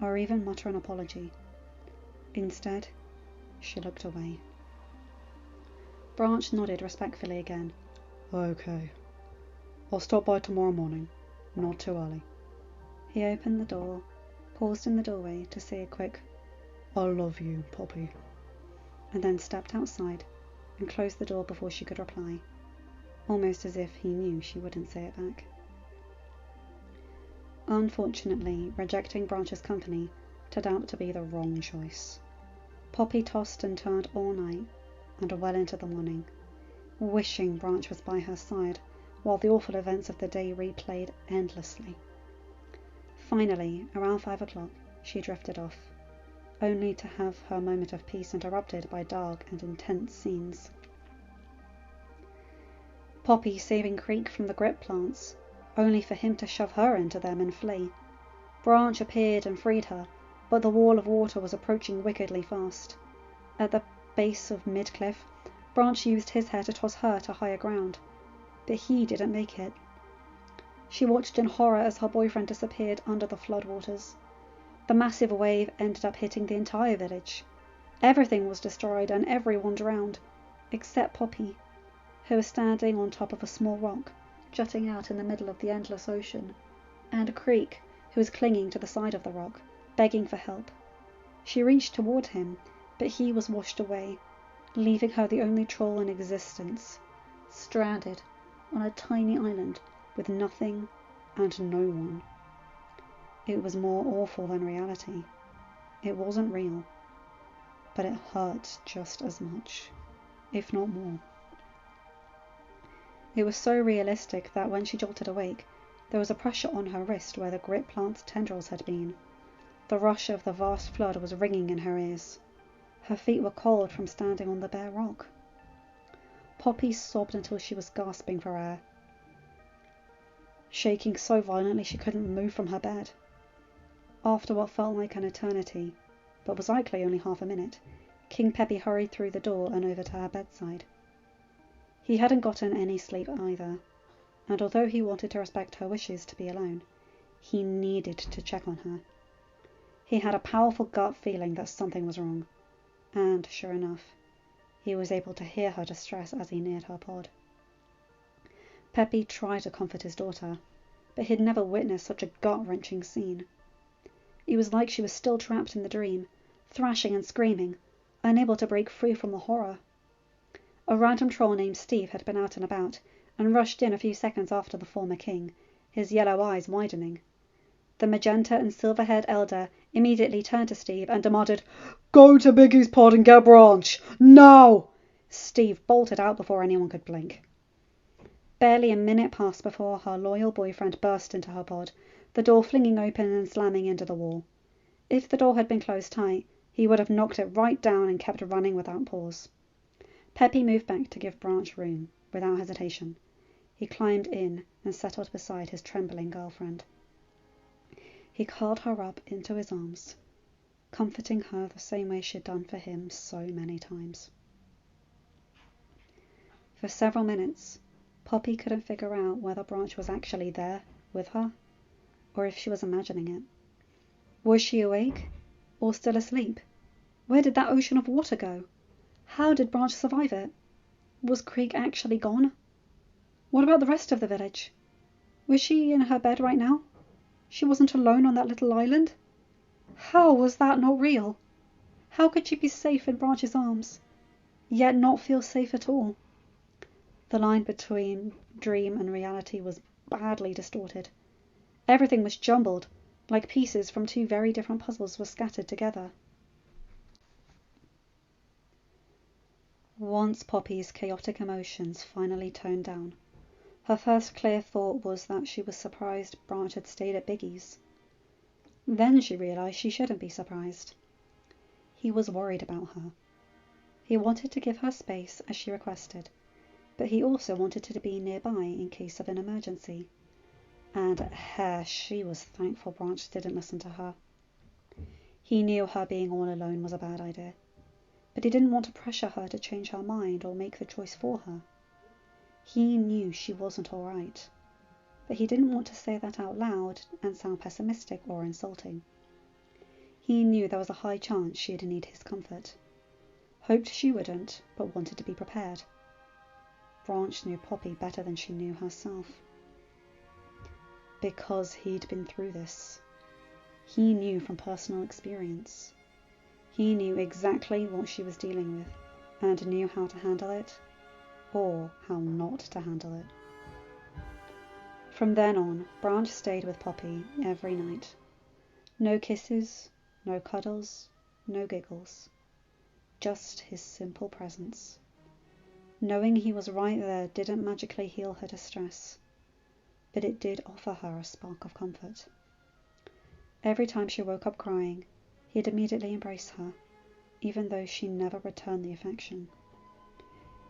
or even mutter an apology. Instead, she looked away. Branch nodded respectfully again. Okay. I'll stop by tomorrow morning, not too early. He opened the door, paused in the doorway to say a quick, I love you, Poppy, and then stepped outside and closed the door before she could reply, almost as if he knew she wouldn't say it back. Unfortunately, rejecting Branch's company turned out to be the wrong choice. Poppy tossed and turned all night and well into the morning, wishing Branch was by her side while the awful events of the day replayed endlessly. Finally, around 5 o'clock, she drifted off, only to have her moment of peace interrupted by dark and intense scenes. Poppy saving Creek from the grip plants, only for him to shove her into them and flee. Branch appeared and freed her, but the wall of water was approaching wickedly fast. At the base of mid-cliff, Branch used his hair to toss her to higher ground, but he didn't make it. She watched in horror as her boyfriend disappeared under the floodwaters. The massive wave ended up hitting the entire village. Everything was destroyed and everyone drowned, except Poppy, who was standing on top of a small rock jutting out in the middle of the endless ocean, and Creek, who was clinging to the side of the rock, begging for help. She reached toward him, but he was washed away, leaving her the only troll in existence, stranded on a tiny island with nothing and no one. It was more awful than reality. It wasn't real, but it hurt just as much, if not more. It was so realistic that when she jolted awake, there was a pressure on her wrist where the grip plant's tendrils had been. The rush of the vast flood was ringing in her ears. Her feet were cold from standing on the bare rock. Poppy sobbed until she was gasping for air, shaking so violently she couldn't move from her bed. After what felt like an eternity, but was likely only half a minute, King Peppy hurried through the door and over to her bedside. He hadn't gotten any sleep either, and although he wanted to respect her wishes to be alone, he needed to check on her. He had a powerful gut feeling that something was wrong, and sure enough, he was able to hear her distress as he neared her pod. Peppy tried to comfort his daughter, but he'd never witnessed such a gut-wrenching scene. It was like she was still trapped in the dream, thrashing and screaming, unable to break free from the horror. A random troll named Steve had been out and about, and rushed in a few seconds after the former king, his yellow eyes widening. The magenta and silver-haired elder immediately turned to Steve and demanded, "Go to Biggie's pod and get Branch, now!" Steve bolted out before anyone could blink. Barely a minute passed before her loyal boyfriend burst into her pod, the door flinging open and slamming into the wall. If the door had been closed tight, he would have knocked it right down and kept running without pause. Peppy moved back to give Branch room, without hesitation. He climbed in and settled beside his trembling girlfriend. He curled her up into his arms, comforting her the same way she'd done for him so many times. For several minutes, Poppy couldn't figure out whether Branch was actually there with her, or if she was imagining it. Was she awake, or still asleep? Where did that ocean of water go? How did Branch survive it? Was Creek actually gone? What about the rest of the village? Was she in her bed right now? She wasn't alone on that little island? How was that not real? How could she be safe in Branch's arms, yet not feel safe at all? The line between dream and reality was badly distorted. Everything was jumbled, like pieces from two very different puzzles were scattered together. Once Poppy's chaotic emotions finally toned down, her first clear thought was that she was surprised Branch had stayed at Biggie's. Then she realized she shouldn't be surprised. He was worried about her. He wanted to give her space as she requested, but he also wanted her to be nearby in case of an emergency. And she was thankful Branch didn't listen to her. He knew her being all alone was a bad idea, but he didn't want to pressure her to change her mind or make the choice for her. He knew she wasn't all right, but he didn't want to say that out loud and sound pessimistic or insulting. He knew there was a high chance she'd need his comfort. Hoped she wouldn't, but wanted to be prepared. Branch knew Poppy better than she knew herself. Because he'd been through this. He knew from personal experience. He knew exactly what she was dealing with, and knew how to handle it, or how not to handle it. From then on, Branch stayed with Poppy every night. No kisses, no cuddles, no giggles. Just his simple presence. Knowing he was right there didn't magically heal her distress, but it did offer her a spark of comfort. Every time she woke up crying, he'd immediately embrace her, even though she never returned the affection.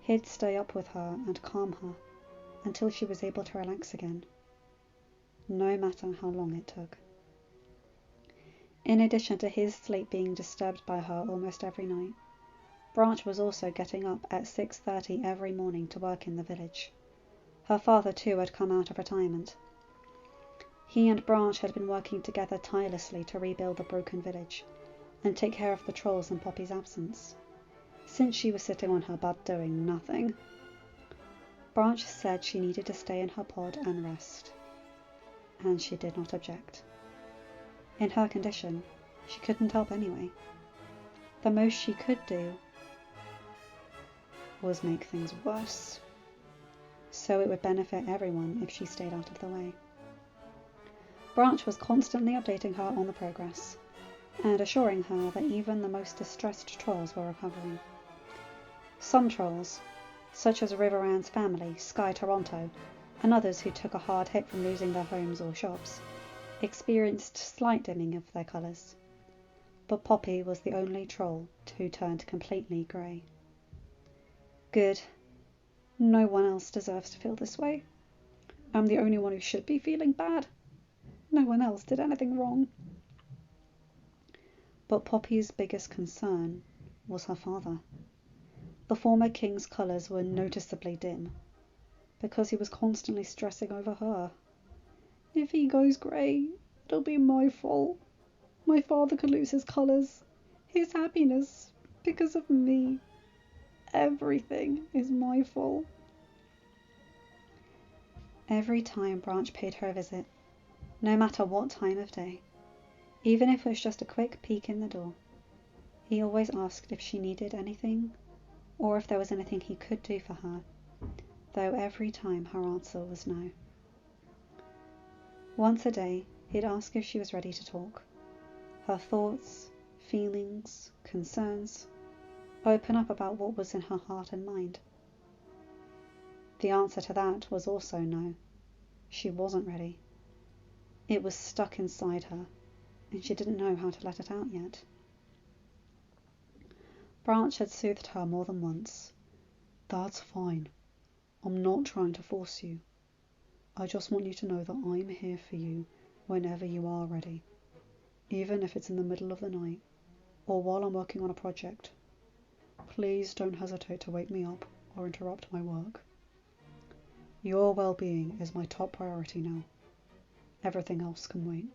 He'd stay up with her and calm her until she was able to relax again, no matter how long it took. In addition to his sleep being disturbed by her almost every night, Branch was also getting up at 6:30 every morning to work in the village. Her father too had come out of retirement. He and Branch had been working together tirelessly to rebuild the broken village and take care of the trolls in Poppy's absence, since she was sitting on her butt doing nothing. Branch said she needed to stay in her pod and rest, and she did not object. In her condition, she couldn't help anyway. The most she could do was make things worse, so it would benefit everyone if she stayed out of the way. Branch was constantly updating her on the progress, and assuring her that even the most distressed trolls were recovering. Some trolls, such as Riverand's family, Sky Toronto, and others who took a hard hit from losing their homes or shops, experienced slight dimming of their colours, but Poppy was the only troll who turned completely grey. Good. No one else deserves to feel this way. I'm the only one who should be feeling bad. No one else did anything wrong. But Poppy's biggest concern was her father. The former king's colours were noticeably dim, because he was constantly stressing over her. If he goes grey, it'll be my fault. My father could lose his colours, his happiness, because of me. Everything is my fault. Every time Branch paid her a visit, no matter what time of day, even if it was just a quick peek in the door, he always asked if she needed anything, or if there was anything he could do for her, though every time her answer was no. Once a day, he'd ask if she was ready to talk. Her thoughts, feelings, concerns, open up about what was in her heart and mind. The answer to that was also no. She wasn't ready. It was stuck inside her, and she didn't know how to let it out yet. Branch had soothed her more than once. That's fine. I'm not trying to force you. I just want you to know that I'm here for you whenever you are ready, even if it's in the middle of the night or while I'm working on a project. Please don't hesitate to wake me up or interrupt my work. Your well-being is my top priority now. Everything else can wait.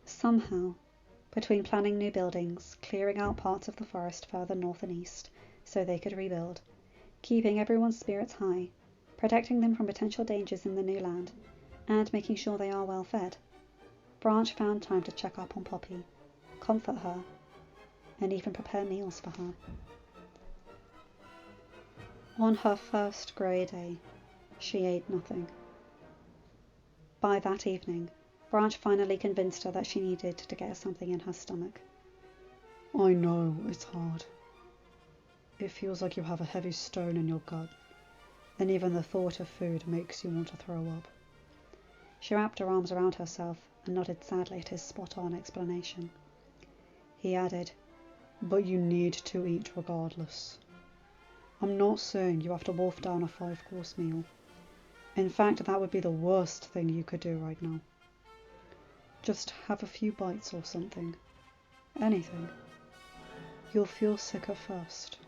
Somehow, between planning new buildings, clearing out parts of the forest further north and east so they could rebuild, keeping everyone's spirits high, protecting them from potential dangers in the new land, and making sure they are well fed, Branch found time to check up on Poppy, comfort her, and even prepare meals for her. On her first grey day, she ate nothing. By that evening, Branch finally convinced her that she needed to get something in her stomach. I know it's hard. It feels like you have a heavy stone in your gut, and even the thought of food makes you want to throw up. She wrapped her arms around herself and nodded sadly at his spot-on explanation. He added, But you need to eat regardless. I'm not saying you have to wolf down a 5-course meal. In fact, that would be the worst thing you could do right now. Just have a few bites or something. Anything. You'll feel sick at first,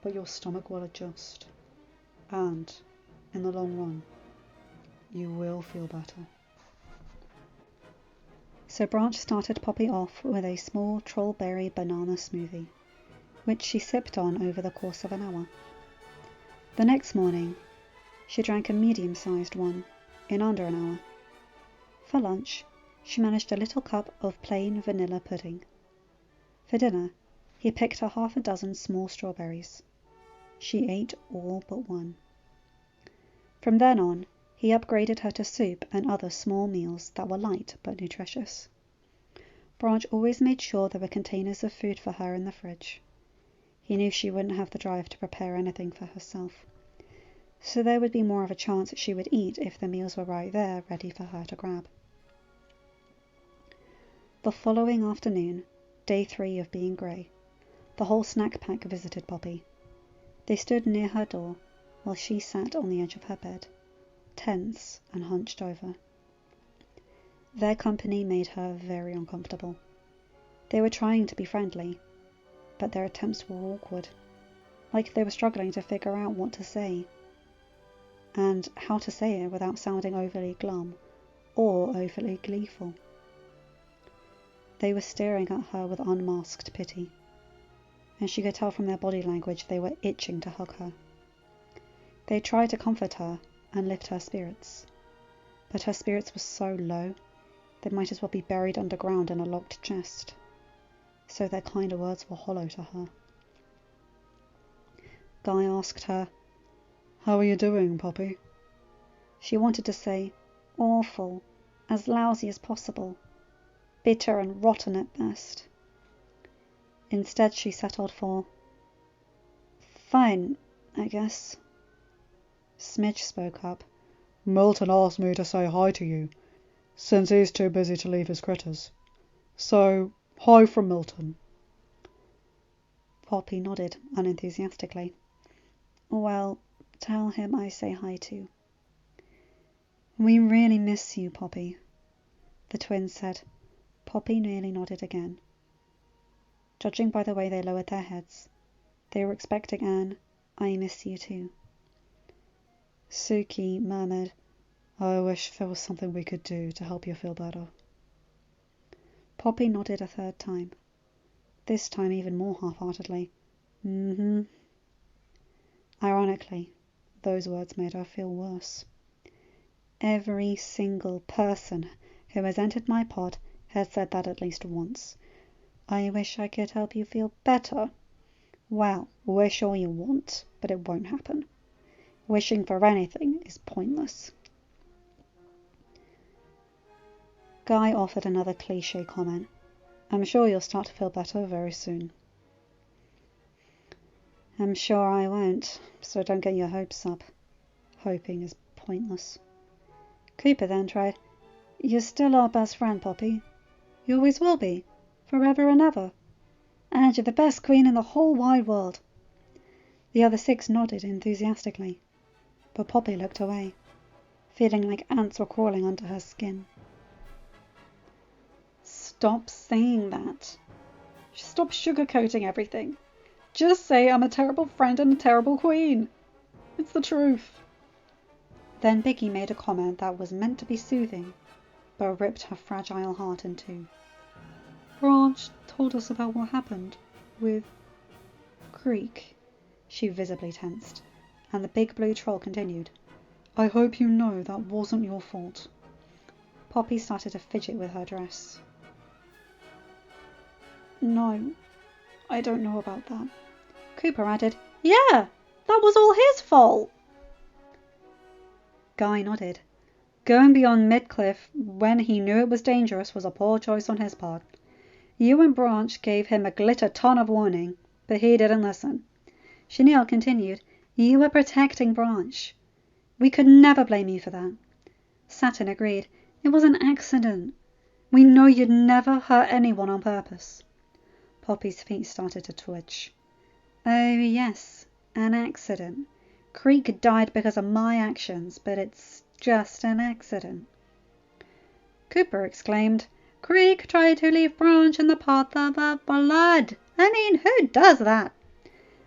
but your stomach will adjust. And, in the long run, you will feel better. So Branch started Poppy off with a small trollberry banana smoothie, which she sipped on over the course of an hour. The next morning, she drank a medium-sized one in under an hour. For lunch, she managed a little cup of plain vanilla pudding. For dinner, he picked her 6 small strawberries. She ate all but one. From then on, he upgraded her to soup and other small meals that were light but nutritious. Branch always made sure there were containers of food for her in the fridge. He knew she wouldn't have the drive to prepare anything for herself, so there would be more of a chance that she would eat if the meals were right there, ready for her to grab. The following afternoon, day 3 of being grey, the whole snack pack visited Poppy. They stood near her door, while she sat on the edge of her bed, tense and hunched over. Their company made her very uncomfortable. They were trying to be friendly, but their attempts were awkward, like they were struggling to figure out what to say, and how to say it without sounding overly glum or overly gleeful. They were staring at her with unmasked pity, and she could tell from their body language they were itching to hug her. They tried to comfort her and lift her spirits, but her spirits were so low they might as well be buried underground in a locked chest, so their kinder words were hollow to her. Guy asked her, "How are you doing, Poppy?" She wanted to say, "Awful, as lousy as possible, bitter and rotten at best." Instead she settled for, "Fine, I guess." Smidge spoke up. "Milton asked me to say hi to you, since he's too busy to leave his critters. So, hi from Milton." Poppy nodded unenthusiastically. "Well, tell him I say hi too." "We really miss you, Poppy. the twins said. Poppy nearly nodded again. Judging by the way they lowered their heads, they were expecting an "I miss you too." Suki murmured, "I wish there was something we could do to help you feel better." Poppy nodded a third time, this time even more half-heartedly. Mm-hmm. Ironically, those words made her feel worse. Every single person who has entered my pod has said that at least once. I wish I could help you feel better. Well, wish all you want, but it won't happen. Wishing for anything is pointless. Guy offered another cliché comment. I'm sure you'll start to feel better very soon. I'm sure I won't, so don't get your hopes up. Hoping is pointless. Cooper then tried, You're still our best friend, Poppy. You always will be, forever and ever. And you're the best queen in the whole wide world. The other 6 nodded enthusiastically, but Poppy looked away, feeling like ants were crawling under her skin. Stop saying that. Stop sugarcoating everything. Just say I'm a terrible friend and a terrible queen. It's the truth. Then Biggie made a comment that was meant to be soothing, but ripped her fragile heart in two. Branch told us about what happened with Creek. She visibly tensed, and the big blue troll continued. I hope you know that wasn't your fault. Poppy started to fidget with her dress. No, I don't know about that. Cooper added, Yeah, that was all his fault. Guy nodded. Going beyond Midcliff when he knew it was dangerous was a poor choice on his part. You and Branch gave him a glitter ton of warning, but he didn't listen. Chenille continued, You were protecting Branch. We could never blame you for that. Saturn agreed, It was an accident. We know you'd never hurt anyone on purpose. Poppy's feet started to twitch. Oh yes, an accident. Creek died because of my actions, but it's just an accident. Cooper exclaimed, Creek tried to leave Branch in the path of blood. I mean, who does that?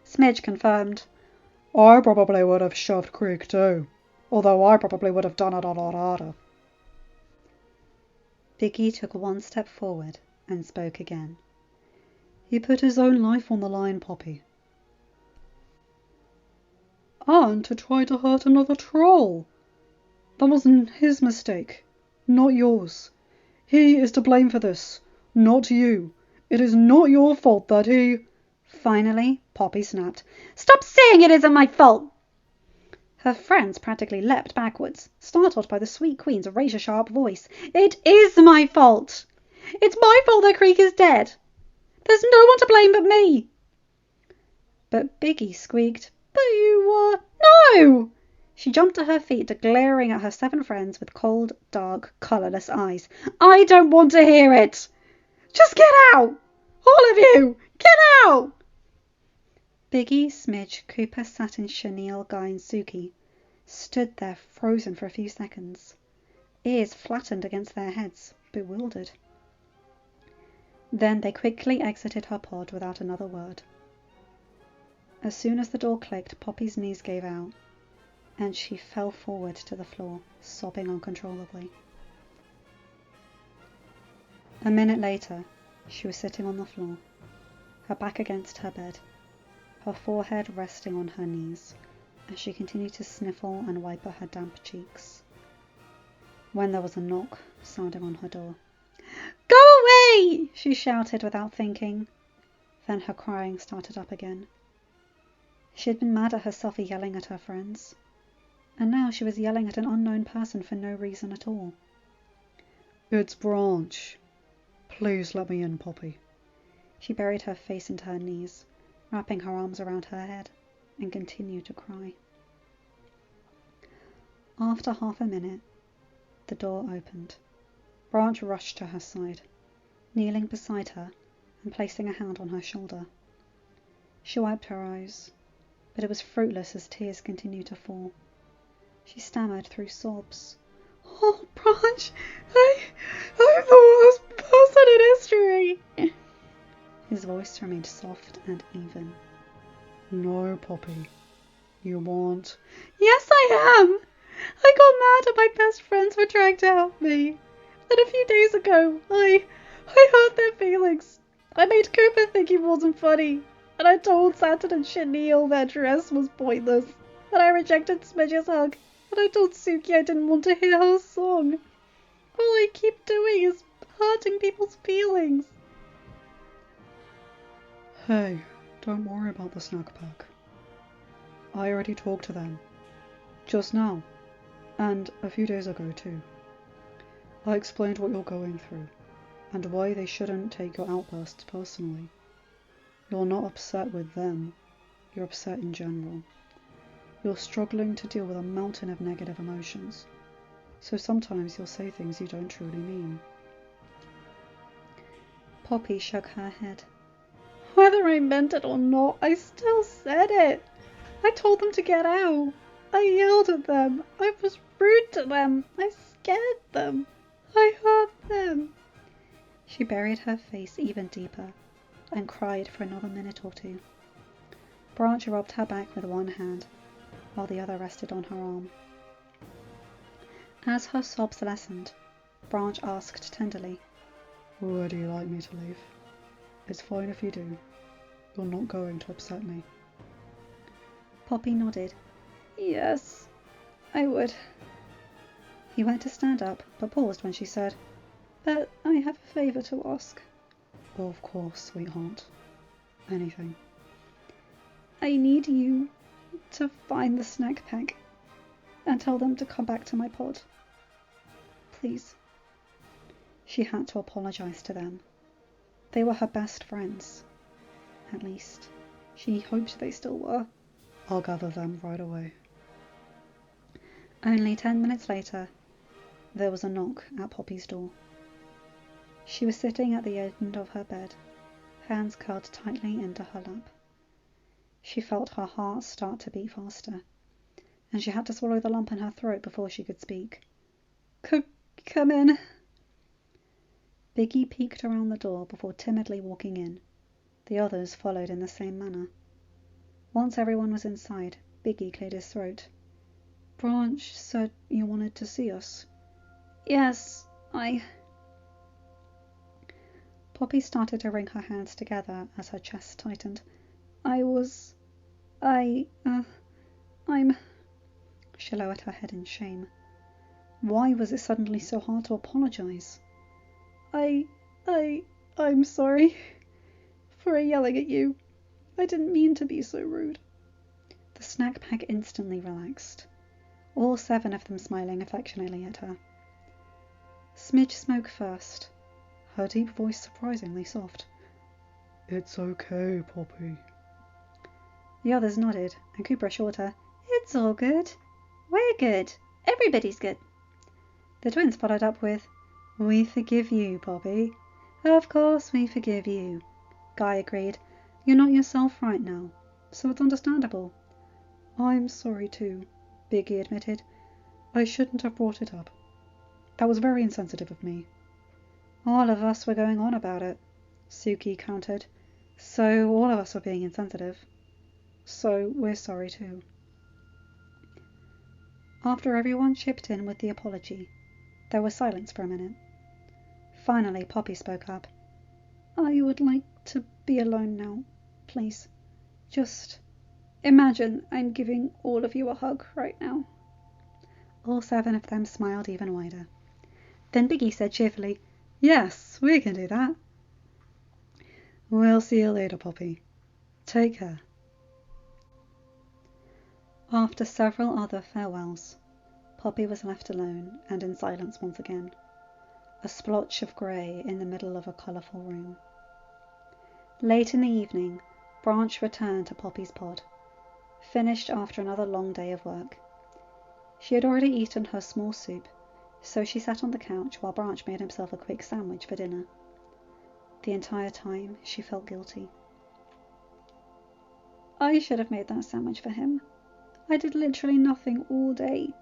Smidge confirmed, I probably would have shoved Creek too, although I probably would have done it a lot harder. Biggie took one step forward and spoke again. He put his own life on the line, Poppy. And to try to hurt another troll. That wasn't his mistake, not yours. He is to blame for this, not you. It is not your fault that he... Finally, Poppy snapped. Stop saying it isn't my fault! Her friends practically leapt backwards, startled by the sweet queen's razor-sharp voice. It is my fault! It's my fault that Creek is dead! There's no one to blame but me! But Biggie squeaked, But you No! She jumped to her feet, glaring at her 7 friends with cold, dark, colourless eyes. I don't want to hear it! Just get out! All of you! Get out! Biggie, Smidge, Cooper, Satin, Chenille, Guy and Suki stood there frozen for a few seconds, ears flattened against their heads, bewildered. Then they quickly exited her pod without another word. As soon as the door clicked, Poppy's knees gave out, and she fell forward to the floor, sobbing uncontrollably. A minute later, she was sitting on the floor, her back against her bed, her forehead resting on her knees, as she continued to sniffle and wipe at her damp cheeks, when there was a knock sounding on her door. Go away! She shouted without thinking. Then her crying started up again. She had been mad at herself for yelling at her friends, and now she was yelling at an unknown person for no reason at all. It's Branch. Please let me in, Poppy. She buried her face into her knees, wrapping her arms around her head, and continued to cry. After half a minute, the door opened. Branch rushed to her side, kneeling beside her and placing a hand on her shoulder. She wiped her eyes, but it was fruitless as tears continued to fall. She stammered through sobs. Oh, Branch, I'm the worst person in history. His voice remained soft and even. No, Poppy, you won't. Yes, I am. I got mad at my best friends for trying to help me. And a few days ago, I hurt their feelings. I made Cooper think he wasn't funny. And I told Saturn and Chenille their dress was pointless. And I rejected Smidge's hug. And I told Suki I didn't want to hear her song. All I keep doing is hurting people's feelings. Hey, don't worry about the snack pack. I already talked to them. Just now. And a few days ago too. I explained what you're going through, and why they shouldn't take your outbursts personally. You're not upset with them, you're upset in general. You're struggling to deal with a mountain of negative emotions, so sometimes you'll say things you don't truly mean. Poppy shook her head. Whether I meant it or not, I still said it. I told them to get out. I yelled at them. I was rude to them. I scared them. I hurt them. She buried her face even deeper and cried for another minute or two. Branch rubbed her back with one hand, while the other rested on her arm. As her sobs lessened, Branch asked tenderly, Would you like me to leave? It's fine if you do. You're not going to upset me. Poppy nodded. Yes, I would. He went to stand up, but paused when she said, But I have a favour to ask. Of course, sweetheart. Anything. I need you to find the snack pack and tell them to come back to my pod. Please. She had to apologise to them. They were her best friends. At least, she hoped they still were. I'll gather them right away. Only 10 minutes later, there was a knock at Poppy's door. She was sitting at the end of her bed, hands curled tightly into her lap. She felt her heart start to beat faster, and she had to swallow the lump in her throat before she could speak. Come in. Biggie peeked around the door before timidly walking in. The others followed in the same manner. Once everyone was inside, Biggie cleared his throat. Branch said you wanted to see us. Yes, Poppy started to wring her hands together as her chest tightened. I'm... She lowered her head in shame. Why was it suddenly so hard to apologise? I'm sorry for yelling at you. I didn't mean to be so rude. The snack pack instantly relaxed, all 7 of them smiling affectionately at her. Smidge spoke first, her deep voice surprisingly soft. It's okay, Poppy. The others nodded, and Cooper assured her, It's all good. We're good. Everybody's good. The twins followed up with, We forgive you, Poppy. Of course we forgive you. Guy agreed. You're not yourself right now, so it's understandable. I'm sorry too, Biggie admitted. I shouldn't have brought it up. That was very insensitive of me. All of us were going on about it, Suki countered. So all of us were being insensitive. So we're sorry too. After everyone chipped in with the apology, there was silence for a minute. Finally, Poppy spoke up. I would like to be alone now, please. Just imagine I'm giving all of you a hug right now. All 7 of them smiled even wider. Then Biggie said cheerfully, Yes, we can do that. We'll see you later, Poppy. Take care. After several other farewells, Poppy was left alone and in silence once again, a splotch of grey in the middle of a colourful room. Late in the evening, Branch returned to Poppy's pod, finished after another long day of work. She had already eaten her small soup, so she sat on the couch while Branch made himself a quick sandwich for dinner. The entire time she felt guilty. I should have made that sandwich for him. I did literally nothing all day.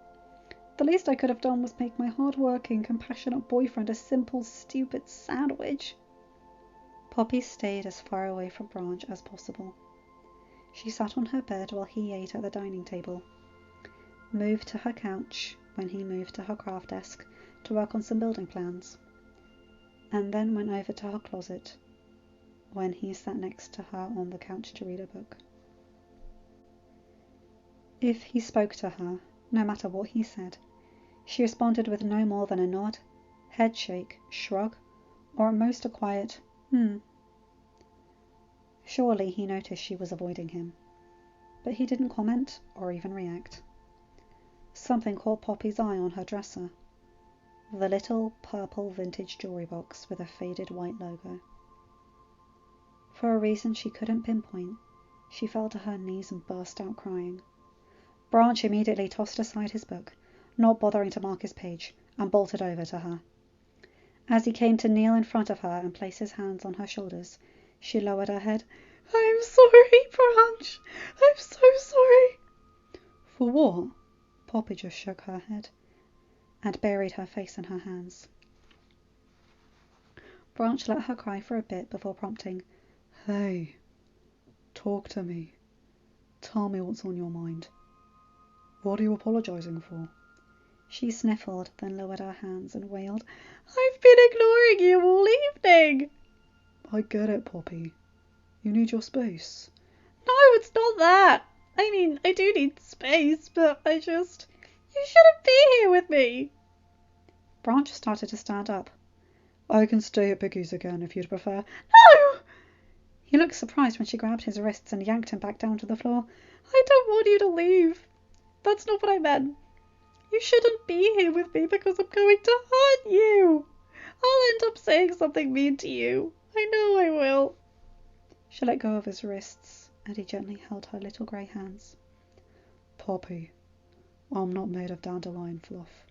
The least I could have done was make my hard-working, compassionate boyfriend a simple, stupid sandwich. Poppy stayed as far away from Branch as possible. She sat on her bed while he ate at the dining table, moved to her couch when he moved to her craft desk to work on some building plans, and then went over to her closet when he sat next to her on the couch to read a book. If he spoke to her, no matter what he said, she responded with no more than a nod, head shake, shrug, or at most a quiet, Surely he noticed she was avoiding him, but he didn't comment or even react. Something caught Poppy's eye on her dresser, the little purple vintage jewelry box with a faded white logo. For a reason she couldn't pinpoint, she fell to her knees and burst out crying. Branch immediately tossed aside his book, not bothering to mark his page, and bolted over to her. As he came to kneel in front of her and place his hands on her shoulders, she lowered her head. "I'm sorry, Branch. I'm so sorry." For what? Poppy just shook her head and buried her face in her hands. Branch let her cry for a bit before prompting, "Hey, talk to me. Tell me what's on your mind. What are you apologizing for?" She sniffled, then lowered her hands and wailed, "I've been ignoring you all evening." I get it, Poppy. You need your space. No, it's not that. I mean, I do need space, but you shouldn't be here with me. Branch started to stand up. I can stay at Biggie's again if you'd prefer. No! He looked surprised when she grabbed his wrists and yanked him back down to the floor. I don't want you to leave. That's not what I meant. You shouldn't be here with me because I'm going to hurt you. I'll end up saying something mean to you. I know I will. She let go of his wrists, and he gently held her little grey hands. Poppy, I'm not made of dandelion fluff.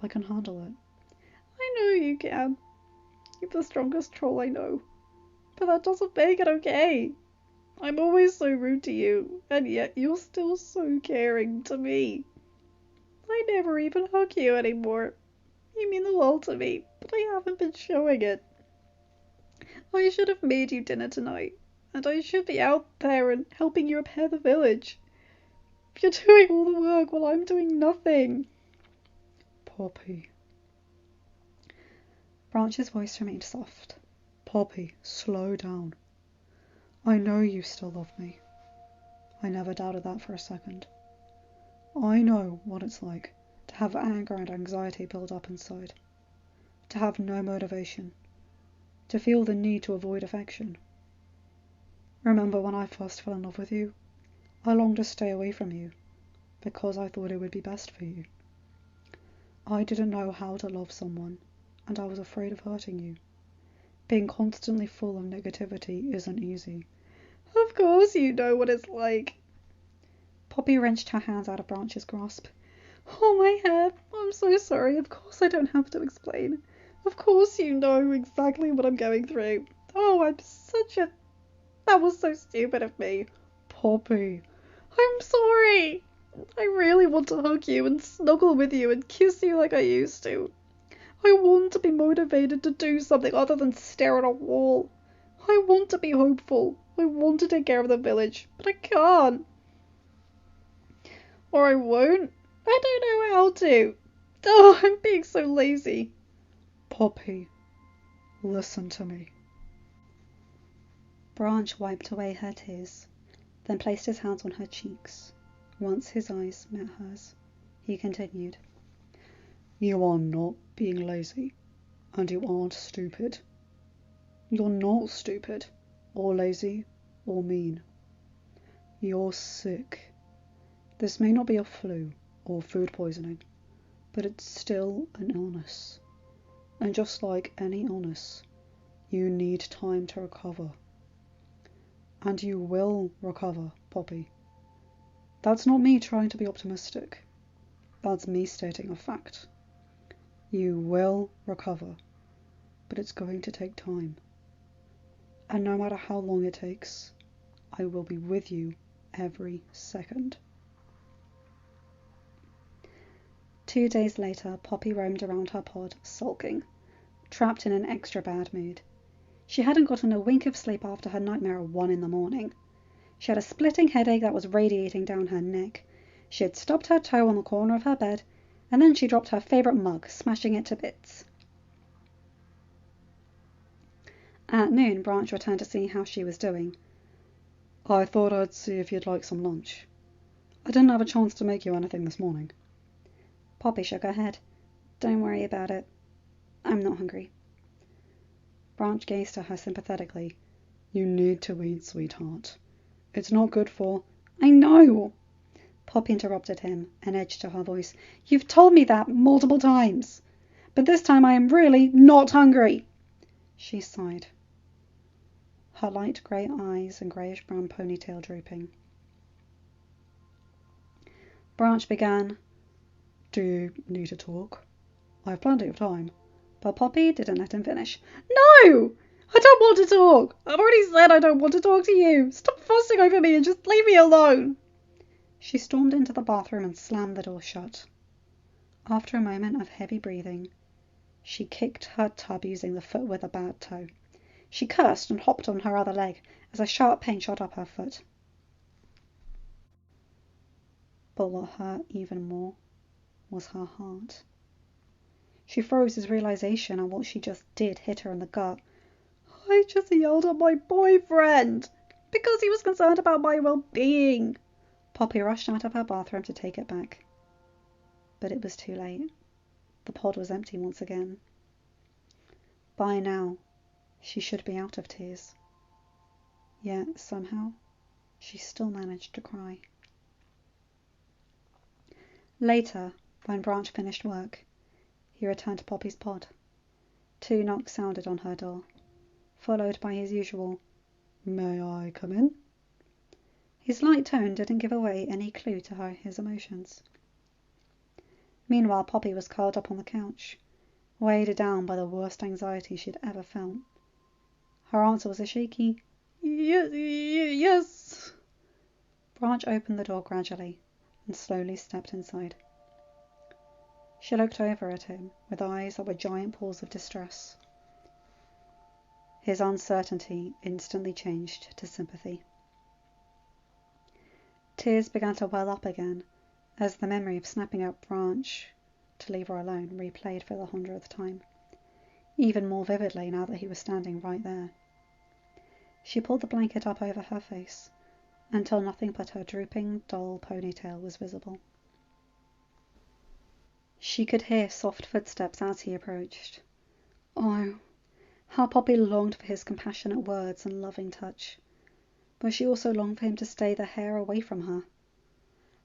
I can handle it. I know you can. You're the strongest troll I know. But that doesn't make it okay. I'm always so rude to you, and yet you're still so caring to me. I never even hug you anymore. You mean the world to me, but I haven't been showing it. I should have made you dinner tonight, and I should be out there and helping you repair the village. You're doing all the work while I'm doing nothing. Poppy. Branch's voice remained soft. Poppy, slow down. I know you still love me. I never doubted that for a second. I know what it's like to have anger and anxiety build up inside, to have no motivation, to feel the need to avoid affection. Remember when I first fell in love with you? I longed to stay away from you, because I thought it would be best for you. I didn't know how to love someone, and I was afraid of hurting you. Being constantly full of negativity isn't easy. Of course you know what it's like. Poppy wrenched her hands out of Branch's grasp. Oh, my head. I'm so sorry. Of course I don't have to explain. Of course you know exactly what I'm going through. Oh, That was so stupid of me. Poppy. I'm sorry. I really want to hug you and snuggle with you and kiss you like I used to. I want to be motivated to do something other than stare at a wall. I want to be hopeful. I want to take care of the village, but I can't. Or I won't. I don't know how to. Oh, I'm being so lazy. Poppy, listen to me. Branch wiped away her tears, then placed his hands on her cheeks. Once his eyes met hers, he continued. You are not being lazy, and you aren't stupid. You're not stupid, or lazy, or mean. You're sick. This may not be a flu or food poisoning, but it's still an illness. And just like any illness, you need time to recover. And you will recover, Poppy. That's not me trying to be optimistic. That's me stating a fact. You will recover, but it's going to take time. And no matter how long it takes, I will be with you every second. 2 days later, Poppy roamed around her pod, sulking, trapped in an extra bad mood. She hadn't gotten a wink of sleep after her nightmare at 1 a.m. She had a splitting headache that was radiating down her neck. She had stubbed her toe on the corner of her bed, and then she dropped her favourite mug, smashing it to bits. At noon, Branch returned to see how she was doing. I thought I'd see if you'd like some lunch. I didn't have a chance to make you anything this morning. Poppy shook her head. Don't worry about it. I'm not hungry. Branch gazed at her sympathetically. You need to eat, sweetheart. It's not good for... I know! Poppy interrupted him, an edge to her voice. You've told me that multiple times. But this time I am really not hungry. She sighed, her light grey eyes and greyish-brown ponytail drooping. Branch began. Do you need to talk? I have plenty of time. But Poppy didn't let him finish. No! I don't want to talk! I've already said I don't want to talk to you! Stop fussing over me and just leave me alone! She stormed into the bathroom and slammed the door shut. After a moment of heavy breathing, she kicked her tub using the foot with a bad toe. She cursed and hopped on her other leg as a sharp pain shot up her foot. But what hurt even more was her heart. She froze as realization of what she just did hit her in the gut. I just yelled at my boyfriend because he was concerned about my well-being. Poppy rushed out of her bathroom to take it back. But it was too late. The pod was empty once again. By now, she should be out of tears. Yet, somehow, she still managed to cry. Later, when Branch finished work, he returned to Poppy's pod. 2 knocks sounded on her door, followed by his usual, "May I come in?" His light tone didn't give away any clue to his emotions. Meanwhile, Poppy was curled up on the couch, weighed down by the worst anxiety she'd ever felt. Her answer was a shaky, yes. Branch opened the door gradually and slowly stepped inside. She looked over at him with eyes that were giant pools of distress. His uncertainty instantly changed to sympathy. Tears began to well up again as the memory of snapping at Branch to leave her alone replayed for the 100th time, even more vividly now that he was standing right there. She pulled the blanket up over her face until nothing but her drooping, dull ponytail was visible. She could hear soft footsteps as he approached. Oh, how Poppy longed for his compassionate words and loving touch. But she also longed for him to stay the hair away from her.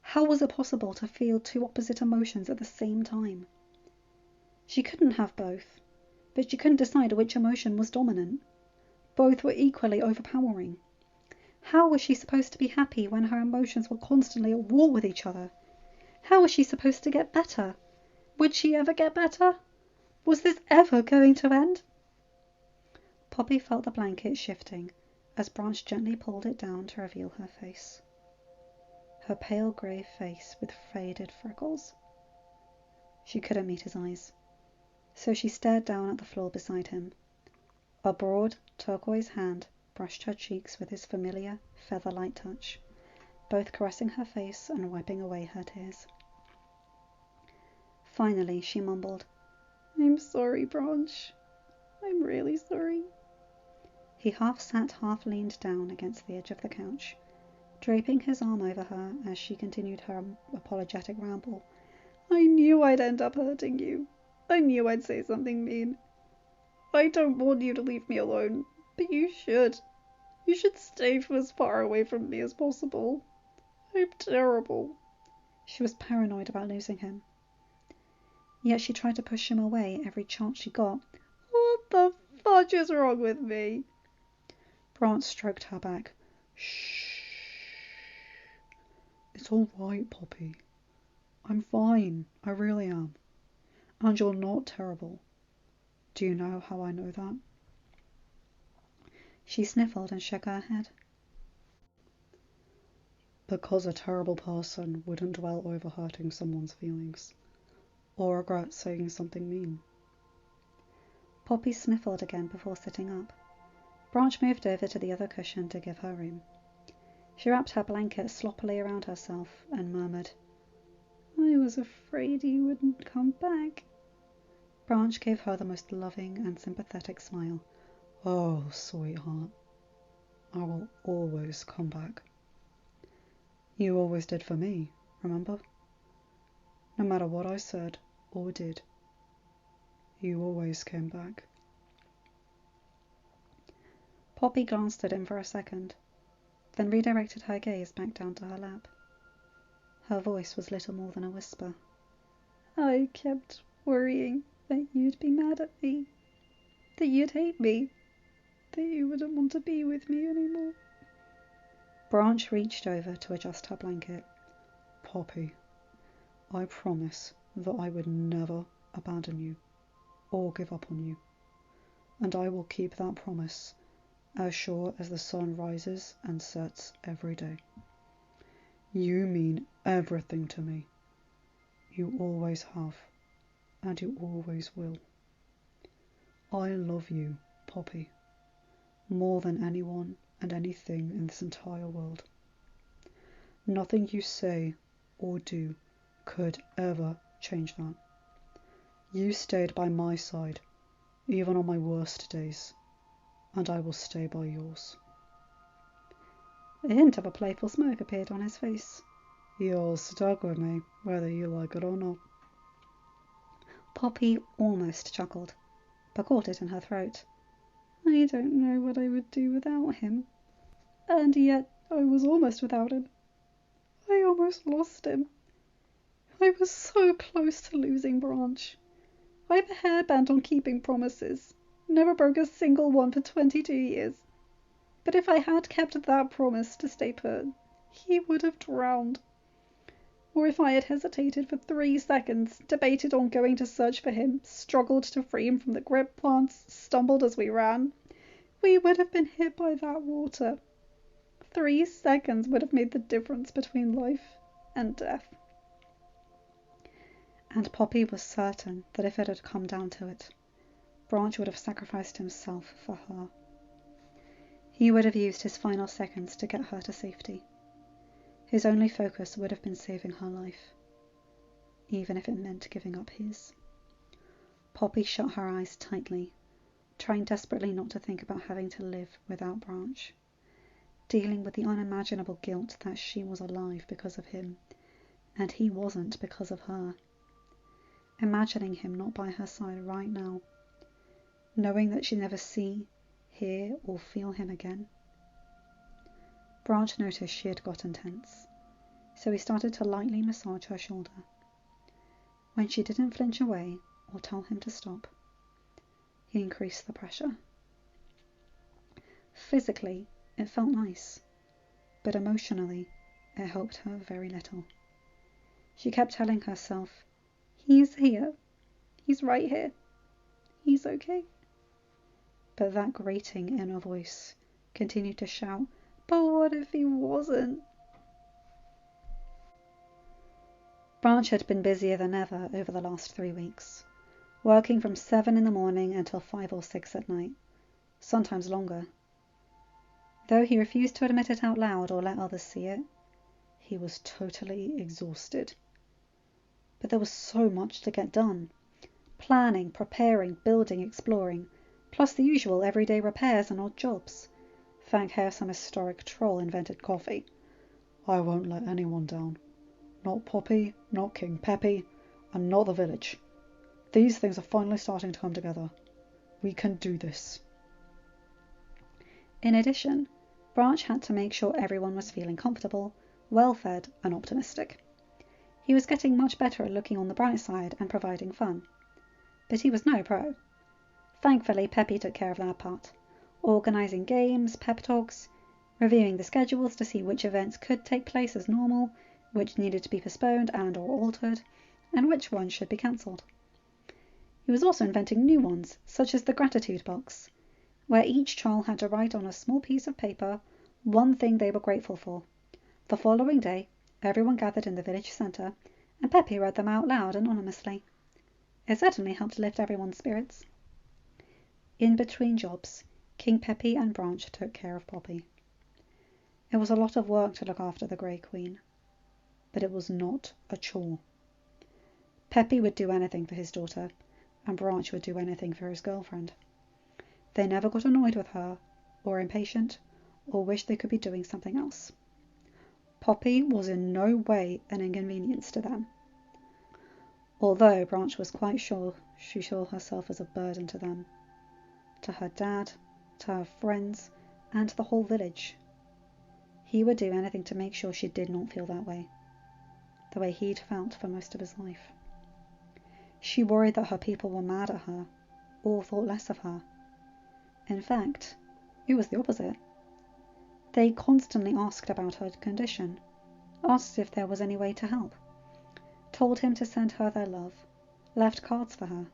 How was it possible to feel 2 opposite emotions at the same time? She couldn't have both, but she couldn't decide which emotion was dominant. Both were equally overpowering. How was she supposed to be happy when her emotions were constantly at war with each other? How was she supposed to get better? Would she ever get better? Was this ever going to end? Poppy felt the blanket shifting as Branch gently pulled it down to reveal her face. Her pale grey face with faded freckles. She couldn't meet his eyes, so she stared down at the floor beside him. A broad, turquoise hand brushed her cheeks with his familiar, feather-light touch, both caressing her face and wiping away her tears. Finally, she mumbled, "I'm sorry, Branch. I'm really sorry." He half sat, half leaned down against the edge of the couch, draping his arm over her as she continued her apologetic ramble. "I knew I'd end up hurting you. I knew I'd say something mean. I don't want you to leave me alone, but you should. You should stay as far away from me as possible. I'm terrible." She was paranoid about losing him. Yet she tried to push him away every chance she got. "What the fudge is wrong with me?" Branch stroked her back. "Shh. It's all right, Poppy. I'm fine. I really am. And you're not terrible. Do you know how I know that?" She sniffled and shook her head. "Because a terrible person wouldn't dwell over hurting someone's feelings. or regret saying something mean. Poppy sniffled again before sitting up. Branch moved over to the other cushion to give her room. She wrapped her blanket sloppily around herself and murmured, "I was afraid you wouldn't come back." Branch gave her the most loving and sympathetic smile. "Oh, sweetheart, I will always come back. You always did for me, remember? No matter what I said or did, you always came back." Poppy glanced at him for a second, then redirected her gaze back down to her lap. Her voice was little more than a whisper. "I kept worrying that you'd be mad at me, that you'd hate me, that you wouldn't want to be with me anymore." Branch reached over to adjust her blanket. "Poppy, I promise that I would never abandon you or give up on you, and I will keep that promise as sure as the sun rises and sets every day. You mean everything to me. You always have, and you always will. I love you, Poppy, more than anyone and anything in this entire world. Nothing you say or do could ever change that. You stayed by my side, even on my worst days, and I will stay by yours." A hint of a playful smirk appeared on his face. "You're stuck with me, whether you like it or not." Poppy almost chuckled, but caught it in her throat. "I don't know what I would do without him. And yet I was almost without him. I almost lost him. I was so close to losing Branch. I'm hell-bent on keeping promises. Never broke a single one for 22 years. But if I had kept that promise to stay put, he would have drowned. Or if I had hesitated for 3 seconds, debated on going to search for him, struggled to free him from the grip plants, stumbled as we ran, we would have been hit by that water. 3 seconds would have made the difference between life and death." And Poppy was certain that if it had come down to it, Branch would have sacrificed himself for her. He would have used his final seconds to get her to safety. His only focus would have been saving her life, even if it meant giving up his. Poppy shut her eyes tightly, trying desperately not to think about having to live without Branch, dealing with the unimaginable guilt that she was alive because of him, and he wasn't because of her. Imagining him not by her side right now, knowing that she'd never see, hear, or feel him again. Branch noticed she had gotten tense, so he started to lightly massage her shoulder. When she didn't flinch away or tell him to stop, he increased the pressure. Physically, it felt nice, but emotionally, it helped her very little. She kept telling herself, "He's here. He's right here. He's okay." But that grating inner voice continued to shout, "But what if he wasn't?" Branch had been busier than ever over the last 3 weeks, working from 7 in the morning until 5 or 6 at night, sometimes longer. Though he refused to admit it out loud or let others see it, he was totally exhausted. But there was so much to get done. Planning, preparing, building, exploring, plus the usual everyday repairs and odd jobs. Thank how some historic troll invented coffee. "I won't let anyone down. Not Poppy, not King Peppy, and not the village. These things are finally starting to come together. We can do this." In addition, Branch had to make sure everyone was feeling comfortable, well-fed, and optimistic. He was getting much better at looking on the bright side and providing fun. But he was no pro. Thankfully, Peppy took care of that part, organising games, pep talks, reviewing the schedules to see which events could take place as normal, which needed to be postponed and or altered, and which ones should be cancelled. He was also inventing new ones, such as the gratitude box, where each troll had to write on a small piece of paper one thing they were grateful for. The following day, everyone gathered in the village centre, and Peppy read them out loud anonymously. It certainly helped lift everyone's spirits. In between jobs, King Peppy and Branch took care of Poppy. It was a lot of work to look after the Grey Queen, but it was not a chore. Peppy would do anything for his daughter, and Branch would do anything for his girlfriend. They never got annoyed with her, or impatient, or wished they could be doing something else. Poppy was in no way an inconvenience to them, although Branch was quite sure she saw herself as a burden to them, to her dad, to her friends, and to the whole village. He would do anything to make sure she did not feel that way, the way he'd felt for most of his life. She worried that her people were mad at her, or thought less of her. In fact, it was the opposite. They constantly asked about her condition, asked if there was any way to help, told him to send her their love, left cards for her.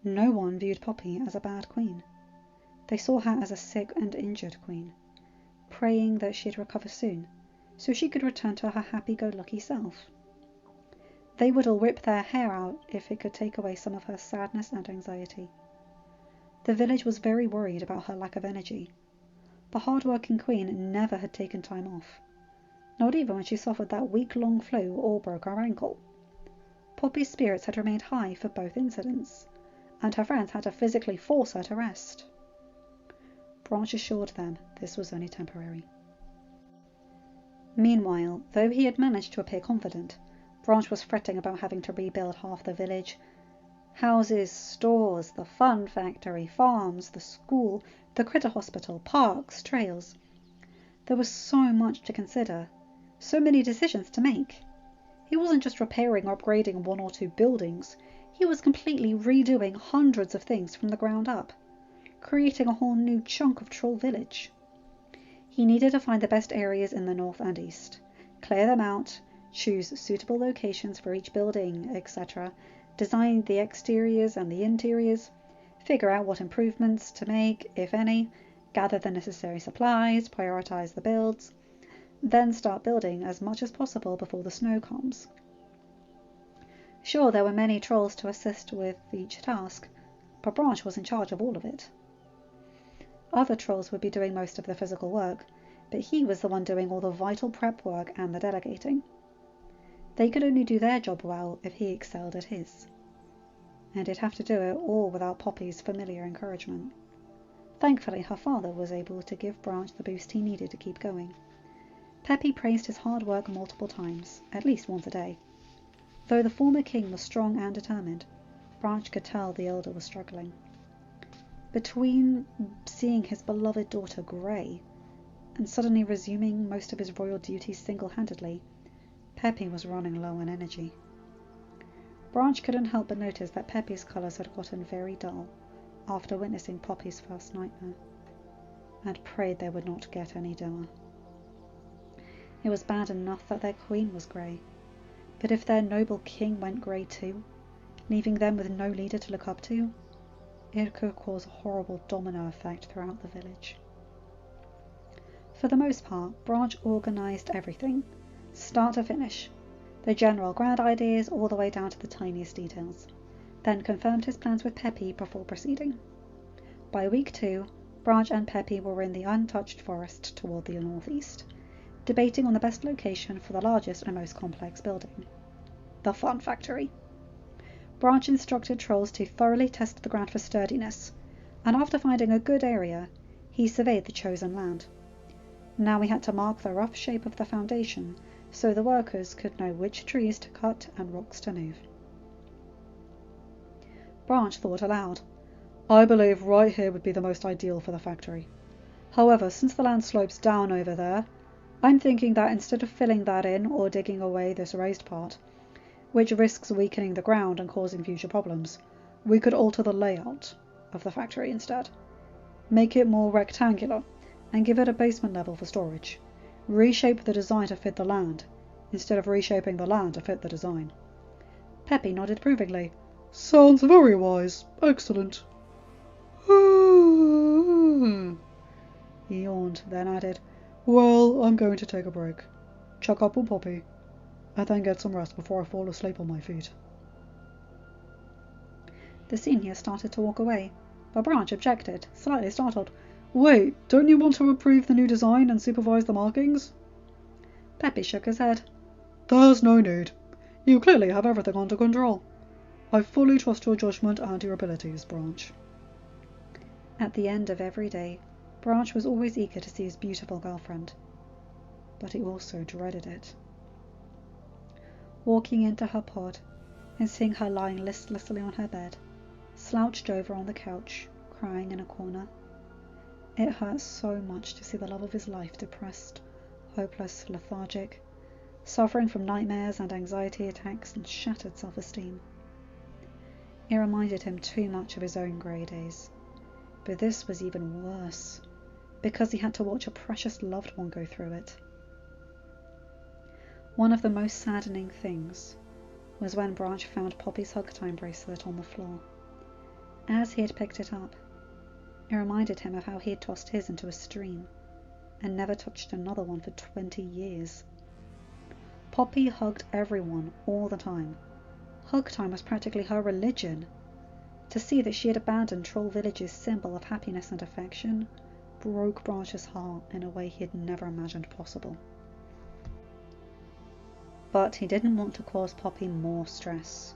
No one viewed Poppy as a bad queen. They saw her as a sick and injured queen, praying that she'd recover soon, so she could return to her happy-go-lucky self. They would all rip their hair out if it could take away some of her sadness and anxiety. The village was very worried about her lack of energy. The hard-working queen never had taken time off, not even when she suffered that week-long flu or broke her ankle. Poppy's spirits had remained high for both incidents, and her friends had to physically force her to rest. Branch assured them this was only temporary. Meanwhile, though he had managed to appear confident, Branch was fretting about having to rebuild half the village. Houses, stores, the fun factory, farms, the school, the critter hospital, parks, trails. There was so much to consider, so many decisions to make. He wasn't just repairing or upgrading one or two buildings, he was completely redoing hundreds of things from the ground up, creating a whole new chunk of Troll Village. He needed to find the best areas in the north and east, clear them out, choose suitable locations for each building, etc., design the exteriors and the interiors, figure out what improvements to make, if any, gather the necessary supplies, prioritize the builds, then start building as much as possible before the snow comes. Sure, there were many trolls to assist with each task, but Branch was in charge of all of it. Other trolls would be doing most of the physical work, but he was the one doing all the vital prep work and the delegating. They could only do their job well if he excelled at his, and he'd have to do it all without Poppy's familiar encouragement. Thankfully, her father was able to give Branch the boost he needed to keep going. Peppy praised his hard work multiple times, at least once a day. Though the former king was strong and determined, Branch could tell the elder was struggling. Between seeing his beloved daughter Grey and suddenly resuming most of his royal duties single-handedly, Peppy was running low on energy. Branch couldn't help but notice that Peppy's colours had gotten very dull after witnessing Poppy's first nightmare, and prayed they would not get any dimmer. It was bad enough that their queen was grey, but if their noble king went grey too, leaving them with no leader to look up to, it could cause a horrible domino effect throughout the village. For the most part, Branch organised everything, start to finish, the general grand ideas all the way down to the tiniest details, then confirmed his plans with Peppy before proceeding. By week 2, Branch and Peppy were in the untouched forest toward the northeast, debating on the best location for the largest and most complex building, the Fun Factory. Branch instructed trolls to thoroughly test the ground for sturdiness, and after finding a good area, he surveyed the chosen land. Now he had to mark the rough shape of the foundation so the workers could know which trees to cut and rocks to move. Branch thought aloud. I believe right here would be the most ideal for the factory. However, since the land slopes down over there, I'm thinking that instead of filling that in or digging away this raised part, which risks weakening the ground and causing future problems, we could alter the layout of the factory instead. Make it more rectangular and give it a basement level for storage. Reshape the design to fit the land, instead of reshaping the land to fit the design. Peppy nodded approvingly. Sounds very wise. Excellent. He yawned, then added, Well, I'm going to take a break. Check up on Poppy, and then get some rest before I fall asleep on my feet. The senior started to walk away, but Branch objected, slightly startled. Wait, don't you want to approve the new design and supervise the markings? Peppy shook his head. There's no need. You clearly have everything under control. I fully trust your judgment and your abilities, Branch. At the end of every day, Branch was always eager to see his beautiful girlfriend, but he also dreaded it. Walking into her pod and seeing her lying listlessly on her bed, slouched over on the couch, crying in a corner. It hurt so much to see the love of his life depressed, hopeless, lethargic, suffering from nightmares and anxiety attacks and shattered self-esteem. It reminded him too much of his own grey days. But this was even worse, because he had to watch a precious loved one go through it. One of the most saddening things was when Branch found Poppy's hug time bracelet on the floor. As he had picked it up, it reminded him of how he had tossed his into a stream and never touched another one for 20 years. Poppy hugged everyone all the time. Hug time was practically her religion. To see that she had abandoned Troll Village's symbol of happiness and affection broke Branch's heart in a way he had never imagined possible. But he didn't want to cause Poppy more stress,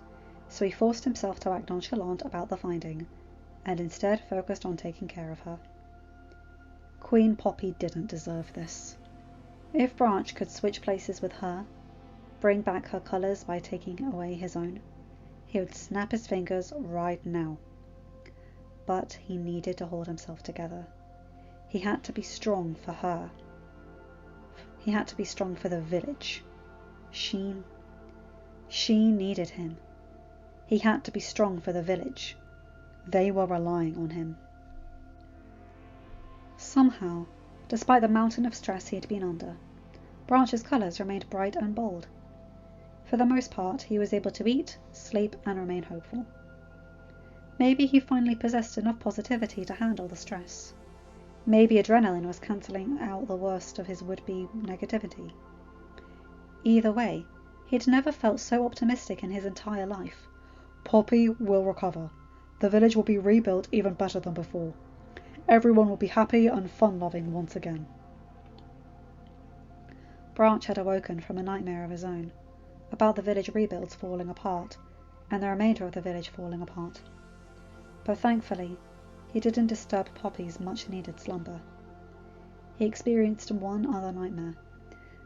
so he forced himself to act nonchalant about the finding, and instead focused on taking care of her. Queen Poppy didn't deserve this. If Branch could switch places with her, bring back her colours by taking away his own, he would snap his fingers right now. But he needed to hold himself together. He had to be strong for her. He had to be strong for the village. She needed him. He had to be strong for the village. They were relying on him. Somehow, despite the mountain of stress he had been under, Branch's colours remained bright and bold. For the most part, he was able to eat, sleep, and remain hopeful. Maybe he finally possessed enough positivity to handle the stress. Maybe adrenaline was cancelling out the worst of his would-be negativity. Either way, he'd never felt so optimistic in his entire life. Poppy will recover. The village will be rebuilt even better than before. Everyone will be happy and fun-loving once again. Branch had awoken from a nightmare of his own, about the village rebuilds falling apart, and the remainder of the village falling apart. But thankfully, he didn't disturb Poppy's much-needed slumber. He experienced one other nightmare,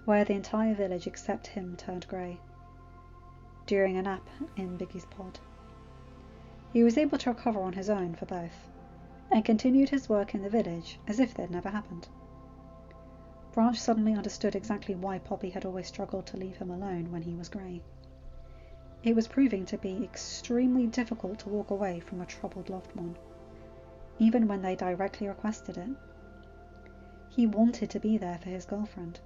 where the entire village except him turned grey, during a nap in Biggie's pod. He was able to recover on his own for both, and continued his work in the village as if they'd never happened. Branch suddenly understood exactly why Poppy had always struggled to leave him alone when he was grey. It was proving to be extremely difficult to walk away from a troubled loved one, even when they directly requested it. He wanted to be there for his girlfriend,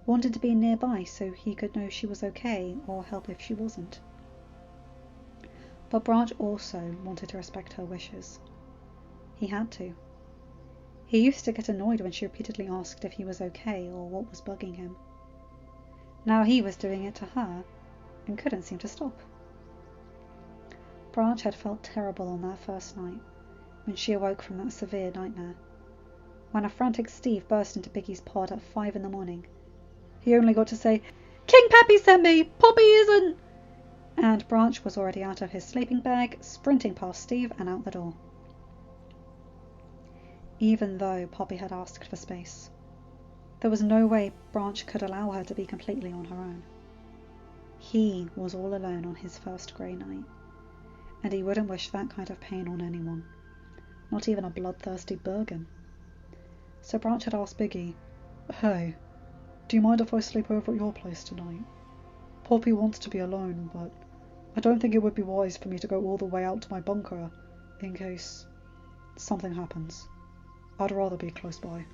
wanted to be nearby so he could know she was okay or help if she wasn't. But Branch also wanted to respect her wishes. He had to. He used to get annoyed when she repeatedly asked if he was okay or what was bugging him. Now he was doing it to her and couldn't seem to stop. Branch had felt terrible on that first night when she awoke from that severe nightmare. When a frantic Steve burst into Biggie's pod at 5 a.m, he only got to say, "King Peppy sent me! Poppy isn't!" And Branch was already out of his sleeping bag, sprinting past Steve and out the door. Even though Poppy had asked for space, there was no way Branch could allow her to be completely on her own. He was all alone on his first grey night, and he wouldn't wish that kind of pain on anyone, not even a bloodthirsty Bergen. So Branch had asked Biggie, "Hey, do you mind if I sleep over at your place tonight? Poppy wants to be alone, but I don't think it would be wise for me to go all the way out to my bunker in case something happens. I'd rather be close by."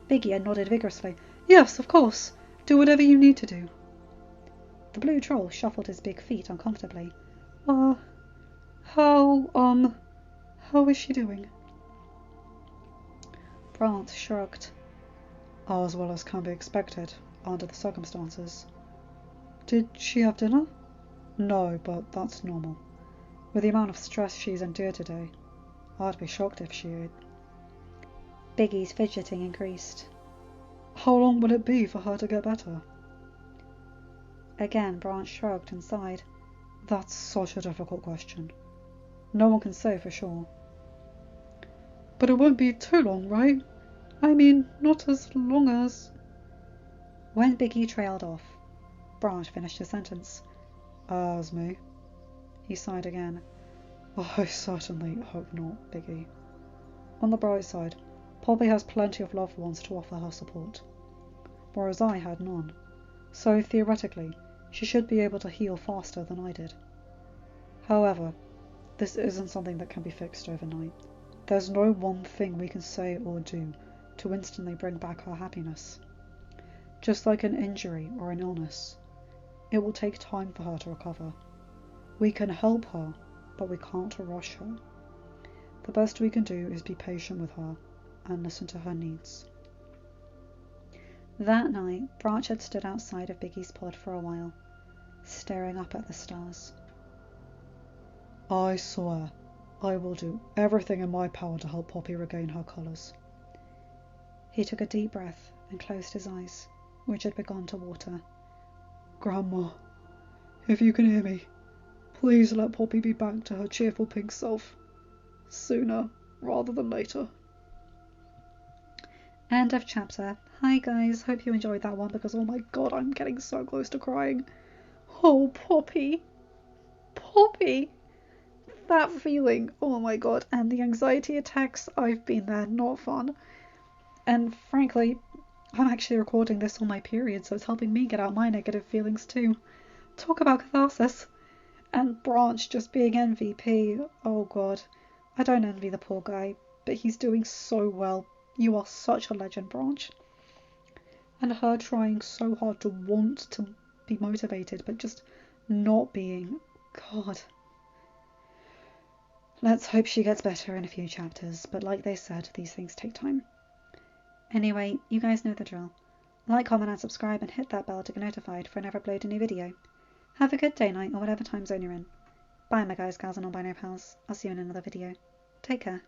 Biggie had nodded vigorously. "Yes, of course. Do whatever you need to do." The blue troll shuffled his big feet uncomfortably. How is she doing?" Branch shrugged. "As well as can be expected, under the circumstances." "Did she have dinner?" "No, but that's normal." With the amount of stress she's endured today, I'd be shocked if she ate. Biggie's fidgeting increased. How long will it be for her to get better? Again, Branch shrugged and sighed. That's such a difficult question. No one can say for sure. But it won't be too long, right? I mean, not as long as... When Biggie trailed off, Branch finished his sentence. As me. He sighed again. I certainly hope not, Biggie. On the bright side, Poppy has plenty of loved ones to offer her support, whereas I had none, so theoretically she should be able to heal faster than I did. However, this isn't something that can be fixed overnight. There's no one thing we can say or do to instantly bring back her happiness. Just like an injury or an illness, it will take time for her to recover. We can help her, but we can't rush her. The best we can do is be patient with her and listen to her needs. That night, Branch had stood outside of Biggie's pod for a while, staring up at the stars. I swear, I will do everything in my power to help Poppy regain her colours. He took a deep breath and closed his eyes, which had begun to water. Grandma, if you can hear me, please let Poppy be back to her cheerful pink self. Sooner rather than later. End of chapter. Hi guys, hope you enjoyed that one because oh my god, I'm getting so close to crying. Oh, Poppy. Poppy. That feeling, oh my god, and the anxiety attacks, I've been there, not fun. And frankly, I'm actually recording this on my period, so it's helping me get out my negative feelings too. Talk about catharsis. And Branch just being MVP, oh god. I don't envy the poor guy, but he's doing so well. You are such a legend, Branch. And her trying so hard to want to be motivated, but just not being. God. Let's hope she gets better in a few chapters, but like they said, these things take time. Anyway, you guys know the drill. Like, comment and subscribe and hit that bell to get notified for whenever I upload a new video. Have a good day, night, or whatever time zone you're in. Bye my guys, gals and non-binary pals. I'll see you in another video. Take care.